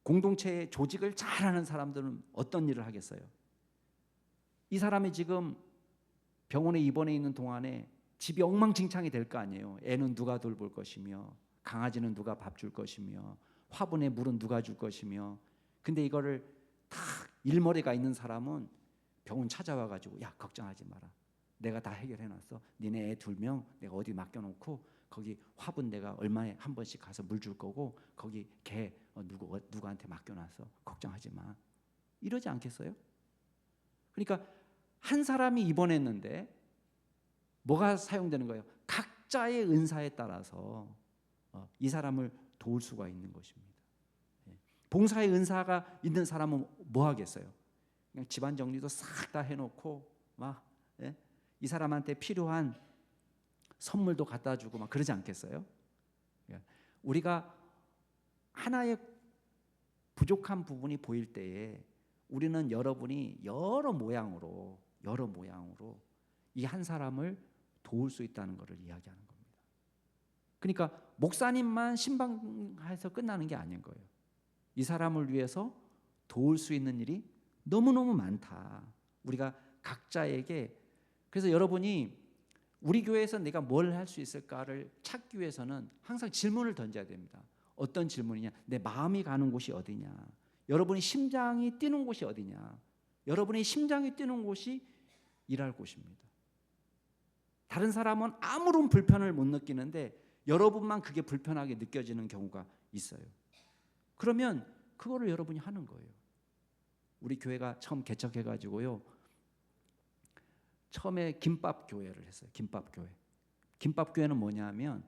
공동체의 조직을 잘하는 사람들은 어떤 일을 하겠어요? 이 사람이 지금 병원에 입원해 있는 동안에 집이 엉망진창이 될 거 아니에요. 애는 누가 돌볼 것이며 강아지는 누가 밥 줄 것이며 화분에 물은 누가 줄 것이며 근데 이거를 다 일머리가 있는 사람은 병원 찾아와가지고 야 걱정하지 마라. 내가 다 해결해놨어. 니네 애 2명 내가 어디 맡겨놓고 거기 화분 내가 얼마에 한 번씩 가서 물 줄 거고 거기 개 누구한테 맡겨놨어. 걱정하지 마. 이러지 않겠어요? 그러니까 한 사람이 입원했는데 뭐가 사용되는 거예요? 각자의 은사에 따라서 이 사람을 도울 수가 있는 것입니다. 봉사의 은사가 있는 사람은 뭐 하겠어요? 그냥 집안 정리도 싹 다 해놓고 막 이 사람한테 필요한 선물도 갖다 주고 막 그러지 않겠어요? 우리가 하나의 부족한 부분이 보일 때에 우리는 여러분이 여러 모양으로 이 한 사람을 도울 수 있다는 것을 이야기하는 겁니다. 그러니까 목사님만 신방해서 끝나는 게 아닌 거예요. 이 사람을 위해서 도울 수 있는 일이 너무너무 많다. 우리가 각자에게 그래서 여러분이 우리 교회에서 내가 뭘 할 수 있을까를 찾기 위해서는 항상 질문을 던져야 됩니다. 어떤 질문이냐? 내 마음이 가는 곳이 어디냐? 여러분이 심장이 뛰는 곳이 어디냐? 여러분의 심장이 뛰는 곳이 일할 곳입니다. 다른 사람은 아무런 불편을 못 느끼는데 여러분만 그게 불편하게 느껴지는 경우가 있어요. 그러면 그거를 여러분이 하는 거예요. 우리 교회가 처음 개척해가지고요. 처음에 김밥 교회를 했어요. 김밥 교회. 김밥 교회는 뭐냐면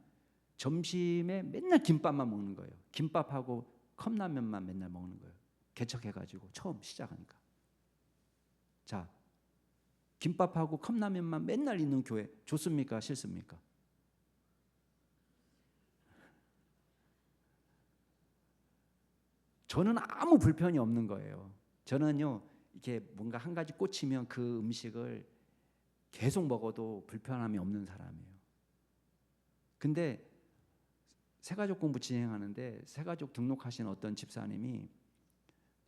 점심에 맨날 김밥만 먹는 거예요. 김밥하고 컵라면만 맨날 먹는 거예요. 개척해가지고 처음 시작하니까. 자, 김밥하고 컵라면만 맨날 있는 교회 좋습니까? 싫습니까? 저는 아무 불편이 없는 거예요. 저는요 이렇게 뭔가 한 가지 꽂히면 그 음식을 계속 먹어도 불편함이 없는 사람이에요. 근데 새가족 공부 진행하는데 새가족 등록하신 어떤 집사님이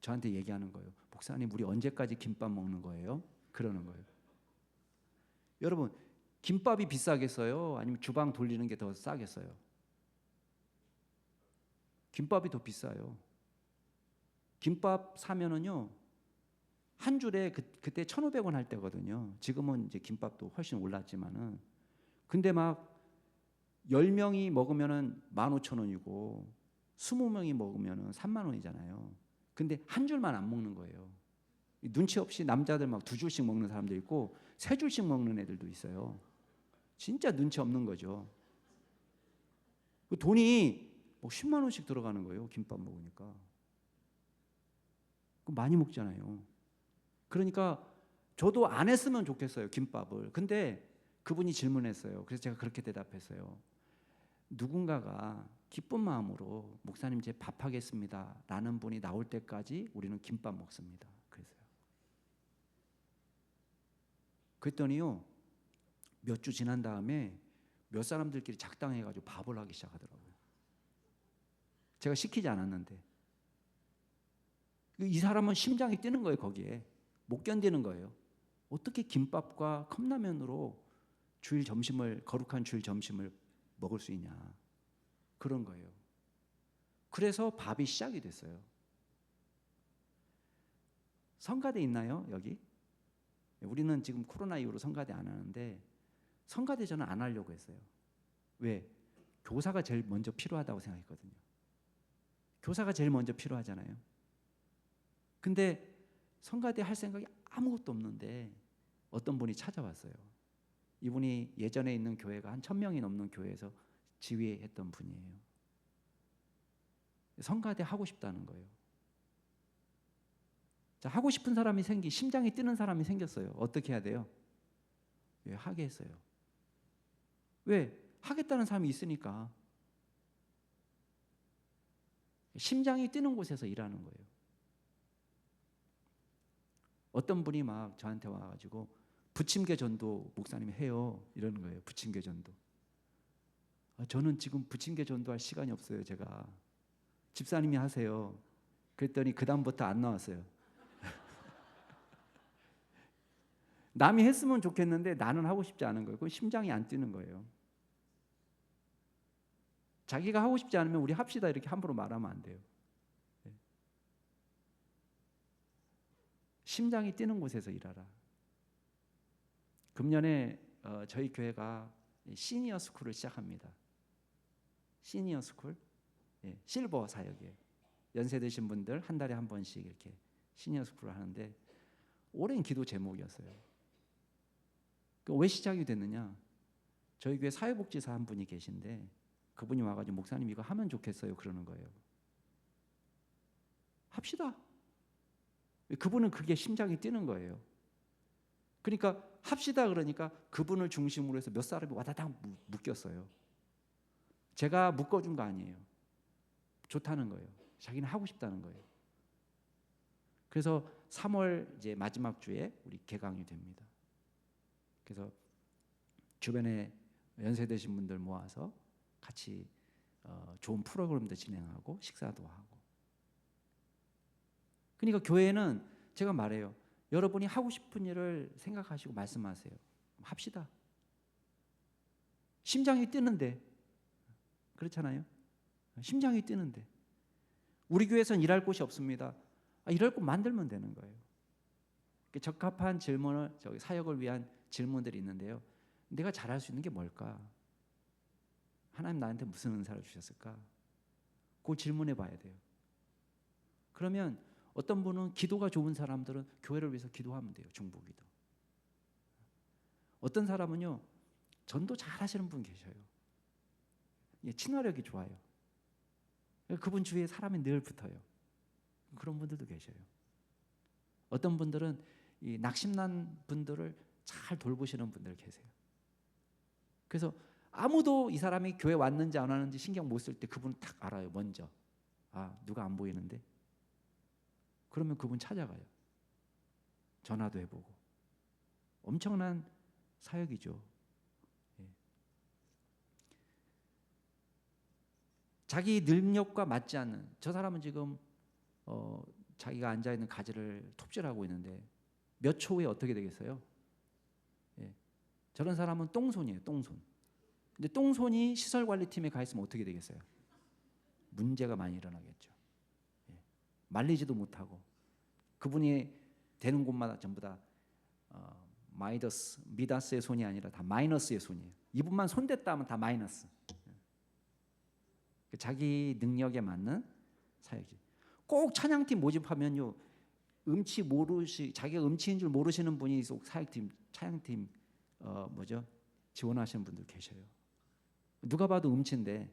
저한테 얘기하는 거예요. 목사님, 우리 언제까지 김밥 먹는 거예요? 그러는 거예요. 여러분, 김밥이 비싸겠어요? 아니면 주방 돌리는 게 더 싸겠어요? 김밥이 더 비싸요. 김밥 사면은요 한 줄에 그때 1,500원 할 때거든요. 지금은 이제 김밥도 훨씬 올랐지만은, 근데 막 10명이 먹으면은 15,000원이고 20명이 먹으면은 30,000원이잖아요. 근데 한 줄만 안 먹는 거예요. 눈치 없이 남자들 막 2줄씩 먹는 사람도 있고 3줄씩 먹는 애들도 있어요. 진짜 눈치 없는 거죠. 그 돈이 뭐 10만 원씩 들어가는 거예요. 김밥 먹으니까. 많이 먹잖아요. 그러니까 저도 안 했으면 좋겠어요, 김밥을. 근데 그분이 질문했어요. 그래서 제가 그렇게 대답했어요. 누군가가 기쁜 마음으로 목사님 제 밥하겠습니다 라는 분이 나올 때까지 우리는 김밥 먹습니다. 그랬어요. 그랬더니요 몇 주 지난 다음에 몇 사람들끼리 작당해가지고 밥을 하기 시작하더라고요. 제가 시키지 않았는데. 이 사람은 심장이 뛰는 거예요. 거기에 못 견디는 거예요. 어떻게 김밥과 컵라면으로 주일 점심을, 거룩한 주일 점심을 먹을 수 있냐, 그런 거예요. 그래서 밥이 시작이 됐어요. 성가대 있나요? 여기? 우리는 지금 코로나 이후로 성가대 안 하는데 성가대 저는 안 하려고 했어요. 왜? 교사가 제일 먼저 필요하다고 생각했거든요. 교사가 제일 먼저 필요하잖아요. 근데 성가대 할 생각이 아무것도 없는데 어떤 분이 찾아왔어요. 이분이 예전에 있는 교회가 한 1,000명이 넘는 교회에서 지휘했던 분이에요. 성가대 하고 싶다는 거예요. 자, 하고 싶은 사람이 심장이 뛰는 사람이 생겼어요. 어떻게 해야 돼요? 왜? 하게 했어요. 왜? 하겠다는 사람이 있으니까. 심장이 뛰는 곳에서 일하는 거예요. 어떤 분이 막 저한테 와가지고 부침개 전도 목사님이 해요 이러는 거예요. 부침개 전도. 저는 지금 부침개 전도할 시간이 없어요. 제가. 집사님이 하세요. 그랬더니 그 다음부터 안 나왔어요. 남이 했으면 좋겠는데 나는 하고 싶지 않은 거예요. 그건 심장이 안 뛰는 거예요. 자기가 하고 싶지 않으면 우리 합시다 이렇게 함부로 말하면 안 돼요. 심장이 뛰는 곳에서 일하라. 금년에 저희 교회가 시니어 스쿨을 시작합니다. 시니어 스쿨, 실버 사역이에요. 연세 드신 분들 한 달에 한 번씩 이렇게 시니어 스쿨을 하는데 오랜 기도 제목이었어요. 왜 시작이 됐느냐? 저희 교회 사회복지사 한 분이 계신데 그분이 와가지고 목사님 이거 하면 좋겠어요 그러는 거예요. 합시다. 그분은 그게 심장이 뛰는 거예요. 그러니까 합시다 그러니까 그분을 중심으로 해서 몇 사람이 와다닥 묶였어요. 제가 묶어준 거 아니에요. 좋다는 거예요. 자기는 하고 싶다는 거예요. 그래서 3월 이제 마지막 주에 우리 개강이 됩니다. 그래서 주변에 연세 드신 분들 모아서 같이 좋은 프로그램도 진행하고 식사도 하고. 그러니까 교회는 제가 말해요. 여러분이 하고 싶은 일을 생각하시고 말씀하세요. 합시다. 심장이 뛰는데. 그렇잖아요. 심장이 뛰는데. 우리 교회에서는 일할 곳이 없습니다. 일할 곳 만들면 되는 거예요. 적합한 질문을, 사역을 위한 질문들이 있는데요. 내가 잘할 수 있는 게 뭘까? 하나님 나한테 무슨 은사를 주셨을까? 그걸 질문해 봐야 돼요. 그러면 어떤 분은 기도가 좋은 사람들은 교회를 위해서 기도하면 돼요. 중보기도. 어떤 사람은요. 전도 잘하시는 분 계셔요. 친화력이 좋아요. 그분 주위에 사람이 늘 붙어요. 그런 분들도 계셔요. 어떤 분들은 이 낙심난 분들을 잘 돌보시는 분들 계세요. 그래서 아무도 이 사람이 교회 왔는지 안 왔는지 신경 못 쓸 때 그분은 딱 알아요. 먼저. 누가 안 보이는데. 그러면 그분 찾아가요. 전화도 해보고. 엄청난 사역이죠. 예. 자기 능력과 맞지 않는, 저 사람은 지금 자기가 앉아있는 가지를 톱질하고 있는데 몇 초 후에 어떻게 되겠어요? 예. 저런 사람은 똥손이에요. 똥손. 근데 똥손이 시설관리팀에 가 있으면 어떻게 되겠어요? 문제가 많이 일어나겠죠. 예. 말리지도 못하고 그분이 되는 곳마다 전부 다 미다스의 손이 아니라 다 마이너스의 손이에요. 이분만 손댔다 하면 다 마이너스. 자기 능력에 맞는 사역이. 꼭 찬양팀 모집하면요, 자기가 음치인 줄 모르시는 분이 사역팀, 찬양팀 지원하시는 분들 계셔요. 누가 봐도 음치인데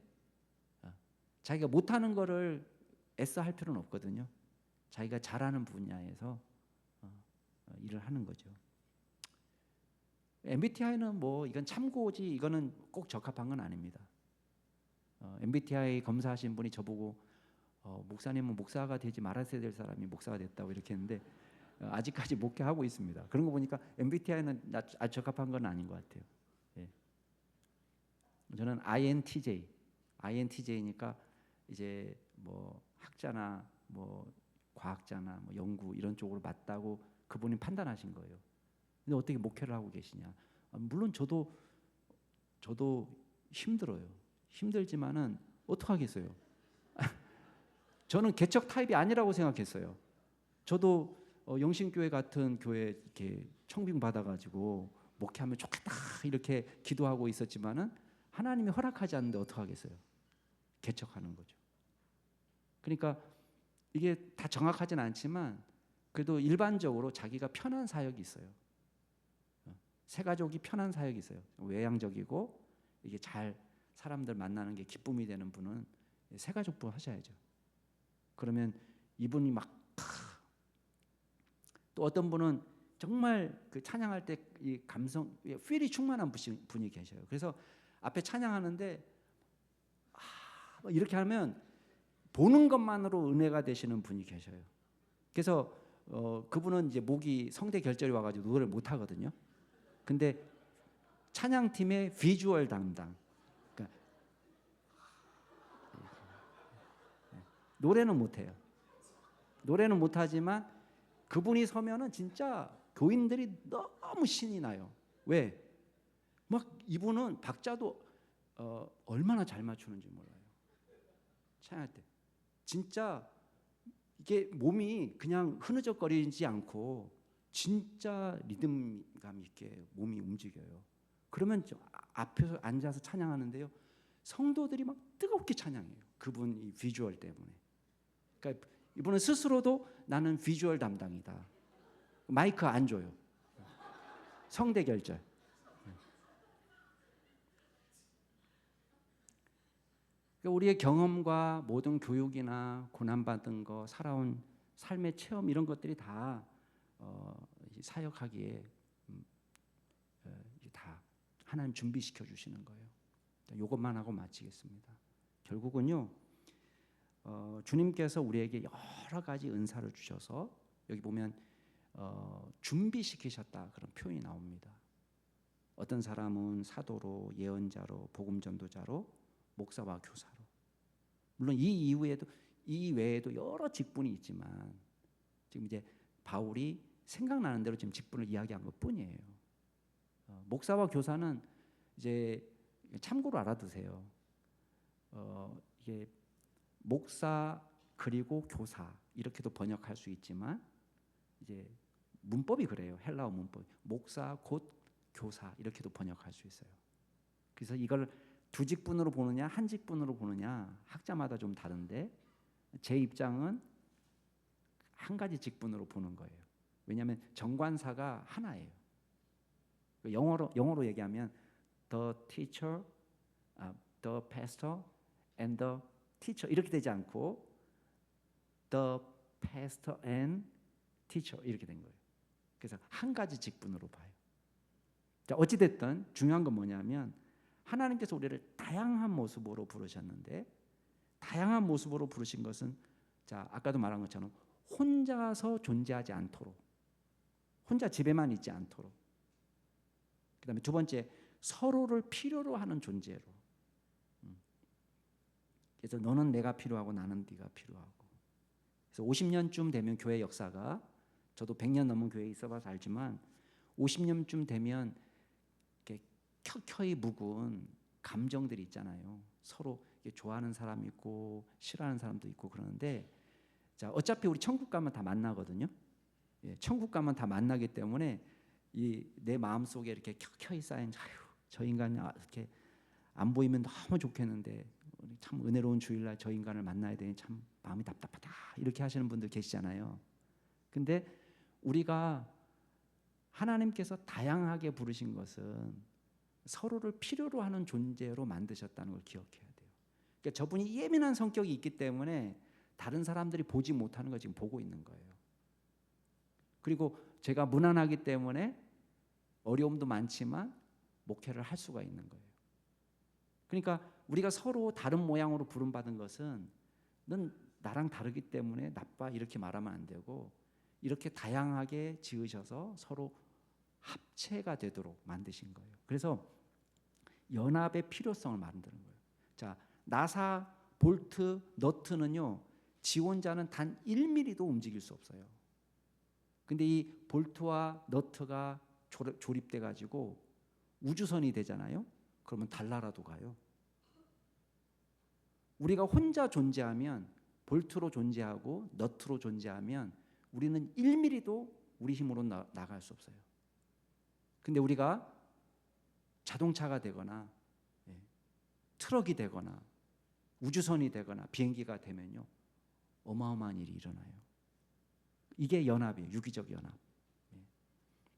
자기가 못하는 거를 애써 할 필요는 없거든요. 자기가 잘하는 분야에서 일을 하는 거죠. MBTI는 뭐 이건 참고지, 이거는 꼭 적합한 건 아닙니다. MBTI 검사하신 분이 저보고 목사님은 목사가 되지 말았어야 될 사람이 목사가 됐다고 이렇게 했는데 아직까지 목회하고 있습니다. 그런 거 보니까 MBTI는 아주 적합한 건 아닌 것 같아요. 예. 저는 INTJ니까 이제 뭐 학자나 뭐 과학자나 뭐 연구 이런 쪽으로 맞다고 그분이 판단하신 거예요. 근데 어떻게 목회를 하고 계시냐? 물론 저도 힘들어요. 힘들지만은 어떡하겠어요? 저는 개척 타입이 아니라고 생각했어요. 저도 영신교회 같은 교회 이렇게 청빙 받아가지고 목회하면 좋겠다 이렇게 기도하고 있었지만은 하나님이 허락하지 않는데 어떡하겠어요? 개척하는 거죠. 그러니까 이게 다 정확하진 않지만 그래도 일반적으로 자기가 편한 사역이 있어요. 새가족이 편한 사역이 있어요. 외향적이고 이게 잘 사람들 만나는 게 기쁨이 되는 분은 새가족부 하셔야죠. 그러면 이분이 막 또 어떤 분은 정말 그 찬양할 때 이 감성, 필이 충만한 분이 계셔요. 그래서 앞에 찬양하는데 이렇게 하면 보는 것만으로 은혜가 되시는 분이 계셔요. 그래서 그분은 이제 목이 성대 결절이 와가지고 노래를 못 하거든요. 근데 찬양팀의 비주얼 담당. 그러니까 노래는 못해요. 노래는 못하지만 그분이 서면은 진짜 교인들이 너무 신이 나요. 왜? 막 이분은 박자도 얼마나 잘 맞추는지 몰라요. 찬양할 때 진짜 이게 몸이 그냥 흐느적거리지 않고 진짜 리듬감 있게 몸이 움직여요. 그러면 앞에서 앉아서 찬양하는데요, 성도들이 막 뜨겁게 찬양해요. 그분 이 비주얼 때문에. 그러니까 이분은 스스로도 나는 비주얼 담당이다. 마이크 안 줘요. 성대 결절. 우리의 경험과 모든 교육이나 고난받은 거, 살아온 삶의 체험 이런 것들이 다 사역하기에 다 하나님 준비시켜 주시는 거예요. 이것만 하고 마치겠습니다. 결국은요, 주님께서 우리에게 여러 가지 은사를 주셔서 여기 보면 준비시키셨다 그런 표현이 나옵니다. 어떤 사람은 사도로, 예언자로, 복음 전도자로, 목사와 교사로. 물론 이 외에도 여러 직분이 있지만 지금 이제 바울이 생각나는 대로 지금 직분을 이야기한 것뿐이에요. 목사와 교사는 이제 참고로 알아두세요. 이게 목사 그리고 교사 이렇게도 번역할 수 있지만 이제 문법이 그래요. 헬라어 문법. 목사 곧 교사 이렇게도 번역할 수 있어요. 그래서 이걸 두 직분으로 보느냐 한 직분으로 보느냐 학자마다 좀 다른데 제 입장은 한 가지 직분으로 보는 거예요. 왜냐하면 정관사가 하나예요. 영어로 얘기하면 the teacher, the pastor, and the teacher 이렇게 되지 않고 the pastor and teacher 이렇게 된 거예요. 그래서 한 가지 직분으로 봐요. 자, 어찌 됐든 중요한 건 뭐냐면 하나님께서 우리를 다양한 모습으로 부르셨는데 다양한 모습으로 부르신 것은 자 아까도 말한 것처럼 혼자서 존재하지 않도록, 혼자 집에만 있지 않도록. 그다음에 두 번째, 서로를 필요로 하는 존재로. 그래서 너는 내가 필요하고 나는 네가 필요하고. 그래서 50년쯤 되면 교회 역사가, 저도 100년 넘은 교회에 있어봐서 알지만 50년쯤 되면 이렇게 켜켜이 묵은 감정들이 있잖아요. 서로 좋아하는 사람이 있고 싫어하는 사람도 있고 그러는데, 자, 어차피 우리 천국 가면 다 만나거든요. 예, 천국 가면 다 만나기 때문에 이 내 마음 속에 이렇게 켜켜이 쌓인, 아유, 저 인간이 이렇게 안 보이면 너무 좋겠는데 참 은혜로운 주일날 저 인간을 만나야 되니 참 마음이 답답하다, 이렇게 하시는 분들 계시잖아요. 근데 우리가 하나님께서 다양하게 부르신 것은 서로를 필요로 하는 존재로 만드셨다는 걸 기억해야 돼요. 그러니까 저분이 예민한 성격이 있기 때문에 다른 사람들이 보지 못하는 걸 지금 보고 있는 거예요. 그리고 제가 무난하기 때문에 어려움도 많지만 목회를 할 수가 있는 거예요. 그러니까 우리가 서로 다른 모양으로 부름받은 것은 넌 나랑 다르기 때문에 나빠, 이렇게 말하면 안 되고, 이렇게 다양하게 지으셔서 서로 합체가 되도록 만드신 거예요. 그래서 연합의 필요성을 만드는 거예요. 자, 나사, 볼트, 너트는요, 지 혼자는 단 1mm도 움직일 수 없어요. 근데 이 볼트와 너트가 조립돼 가지고 우주선이 되잖아요. 그러면 달나라도 가요. 우리가 혼자 존재하면, 볼트로 존재하고 너트로 존재하면 우리는 1mm도 우리 힘으로 나갈 수 없어요. 근데 우리가 자동차가 되거나 트럭이 되거나 우주선이 되거나 비행기가 되면요, 어마어마한 일이 일어나요. 이게 연합이에요. 유기적 연합.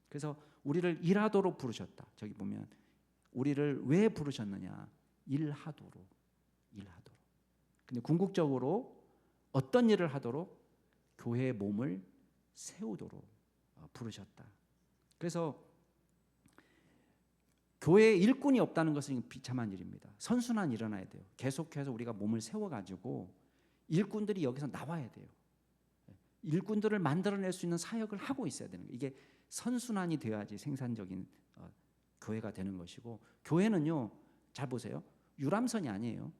그래서 우리를 일하도록 부르셨다. 저기 보면 우리를 왜 부르셨느냐? 일하도록. 근데 궁극적으로 어떤 일을 하도록? 교회의 몸을 세우도록 부르셨다. 그래서 교회에 일꾼이 없다는 것은 비참한 일입니다. 선순환이 일어나야 돼요. 계속해서 우리가 몸을 세워가지고 일꾼들이 여기서 나와야 돼요. 일꾼들을 만들어낼 수 있는 사역을 하고 있어야 되는 거예요. 이게 선순환이 되어야지 생산적인 교회가 되는 것이고, 교회는요, 잘 보세요, 유람선이 아니에요.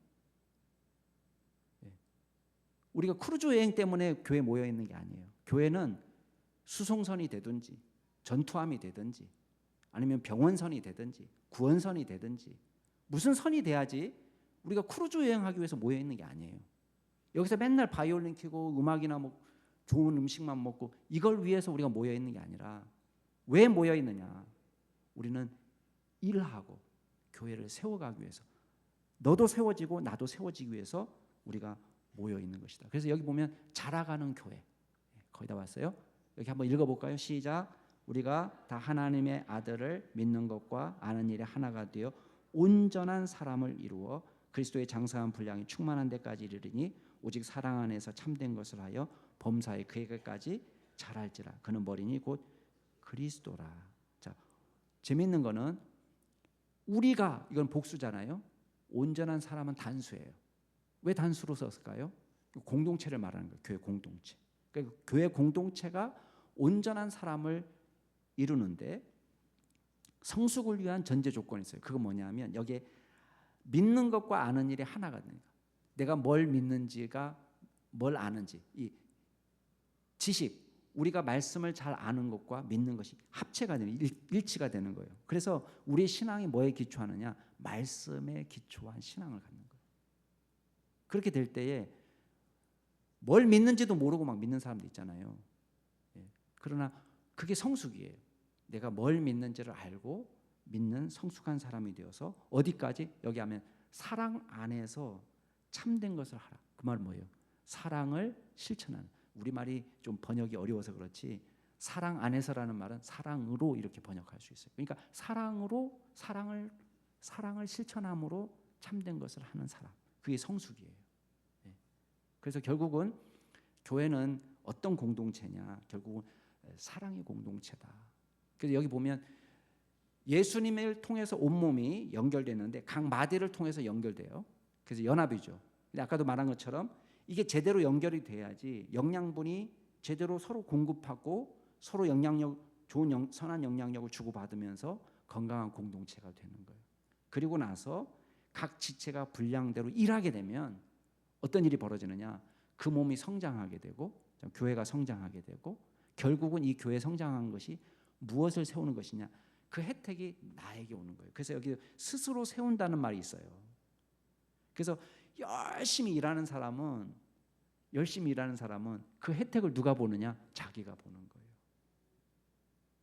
우리가 크루즈 여행 때문에 교회에 모여 있는 게 아니에요. 교회는 수송선이 되든지 전투함이 되든지 아니면 병원선이 되든지 구원선이 되든지 무슨 선이 돼야지 우리가 크루즈 여행하기 위해서 모여 있는 게 아니에요. 여기서 맨날 바이올린 켜고 음악이나 뭐 좋은 음식만 먹고 이걸 위해서 우리가 모여 있는 게 아니라, 왜 모여 있느냐? 우리는 일하고 교회를 세워가기 위해서, 너도 세워지고 나도 세워지기 위해서 우리가 모여 있는 것이다. 그래서 여기 보면 자라가는 교회, 거의 다 왔어요. 여기 한번 읽어볼까요? 시작. 우리가 다 하나님의 아들을 믿는 것과 아는 일에 하나가 되어 온전한 사람을 이루어 그리스도의 장성한 분량이 충만한 데까지 이르리니 오직 사랑 안에서 참된 것을 하여 범사에 그에게까지 자랄지라. 그는 머리니 곧 그리스도라. 자, 재밌는 거는 우리가, 이건 복수잖아요. 온전한 사람은 단수예요. 왜 단수로 썼을까요? 공동체를 말하는 거예요. 교회 공동체. 그러니까 교회 공동체가 온전한 사람을 이루는데 성숙을 위한 전제 조건이 있어요. 그건 뭐냐면 여기에 믿는 것과 아는 일이 하나가 되는 거예요. 내가 뭘 믿는지가 뭘 아는지, 이 지식, 우리가 말씀을 잘 아는 것과 믿는 것이 합체가 되는, 일치가 되는 거예요. 그래서 우리의 신앙이 뭐에 기초하느냐? 말씀에 기초한 신앙을 갖는 거예요. 그렇게 될 때에 뭘 믿는지도 모르고 막 믿는 사람도 있잖아요. 그러나 그게 성숙이에요. 내가 뭘 믿는지를 알고 믿는 성숙한 사람이 되어서 어디까지? 여기 하면 사랑 안에서 참된 것을 하라. 그 말은 뭐예요? 사랑을 실천하는. 우리말이 좀 번역이 어려워서 그렇지 사랑 안에서라는 말은 사랑으로 이렇게 번역할 수 있어요. 그러니까 사랑으로 사랑을 실천함으로 참된 것을 하는 사람. 그게 성숙이에요. 그래서 결국은 교회는 어떤 공동체냐? 결국은 사랑의 공동체다. 그래서 여기 보면 예수님을 통해서 온몸이 연결되는데 각 마디를 통해서 연결돼요. 그래서 연합이죠. 근데 아까도 말한 것처럼 이게 제대로 연결이 돼야지 영양분이 제대로 서로 공급하고 서로 선한 영향력을 주고받으면서 건강한 공동체가 되는 거예요. 그리고 나서 각 지체가 분량대로 일하게 되면 어떤 일이 벌어지느냐? 그 몸이 성장하게 되고 교회가 성장하게 되고 결국은 이 교회 성장한 것이 무엇을 세우는 것이냐? 그 혜택이 나에게 오는 거예요. 그래서 여기 스스로 세운다는 말이 있어요. 그래서 열심히 일하는 사람은 그 혜택을 누가 보느냐? 자기가 보는 거예요.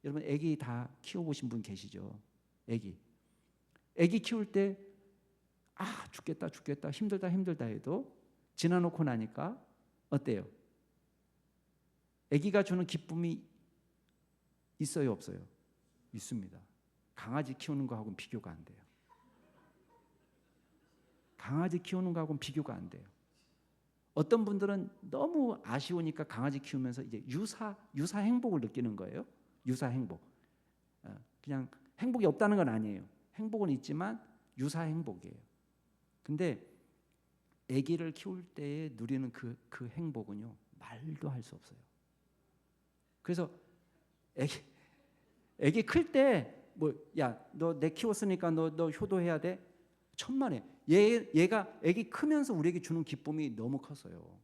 여러분 아기 다 키워보신 분 계시죠? 아기 키울 때 죽겠다 힘들다 해도 지나놓고 나니까 어때요? 아기가 주는 기쁨이 있어요 없어요? 있습니다. 강아지 키우는 거하고는 비교가 안 돼요. 강아지 키우는 거하고는 비교가 안 돼요. 어떤 분들은 너무 아쉬우니까 강아지 키우면서 이제 유사 행복을 느끼는 거예요. 유사 행복. 그냥 행복이 없다는 건 아니에요. 행복은 있지만 유사 행복이에요. 근데 아기를 키울 때에 누리는 그 행복은요 말도 할 수 없어요. 그래서 아기 클 때 너 내 키웠으니까 너 효도해야 돼. 천만에 얘가 아기 크면서 우리에게 주는 기쁨이 너무 컸어요.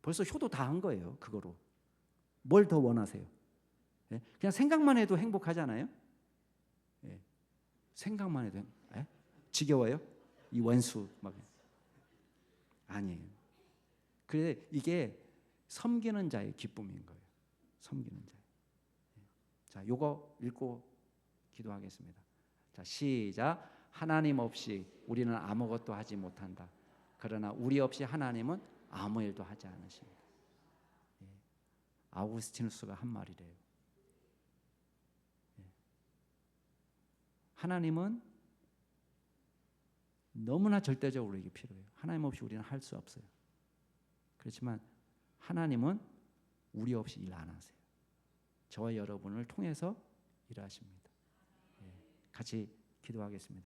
벌써 효도 다 한 거예요. 그거로 뭘 더 원하세요? 그냥 생각만 해도 행복하잖아요. 생각만 해도 지겨워요? 이 원수 막 아니에요. 그래 이게 섬기는 자의 기쁨인 거예요. 섬기는 자. 자, 요거 읽고 기도하겠습니다. 자, 시작. 하나님 없이 우리는 아무것도 하지 못한다. 그러나 우리 없이 하나님은 아무 일도 하지 않으십니다. 아우구스티누스가 한 말이래요. 하나님은 너무나 절대적으로 이게 필요해요. 하나님 없이 우리는 할 수 없어요. 그렇지만 하나님은 우리 없이 일 안 하세요. 저와 여러분을 통해서 일하십니다. 같이 기도하겠습니다.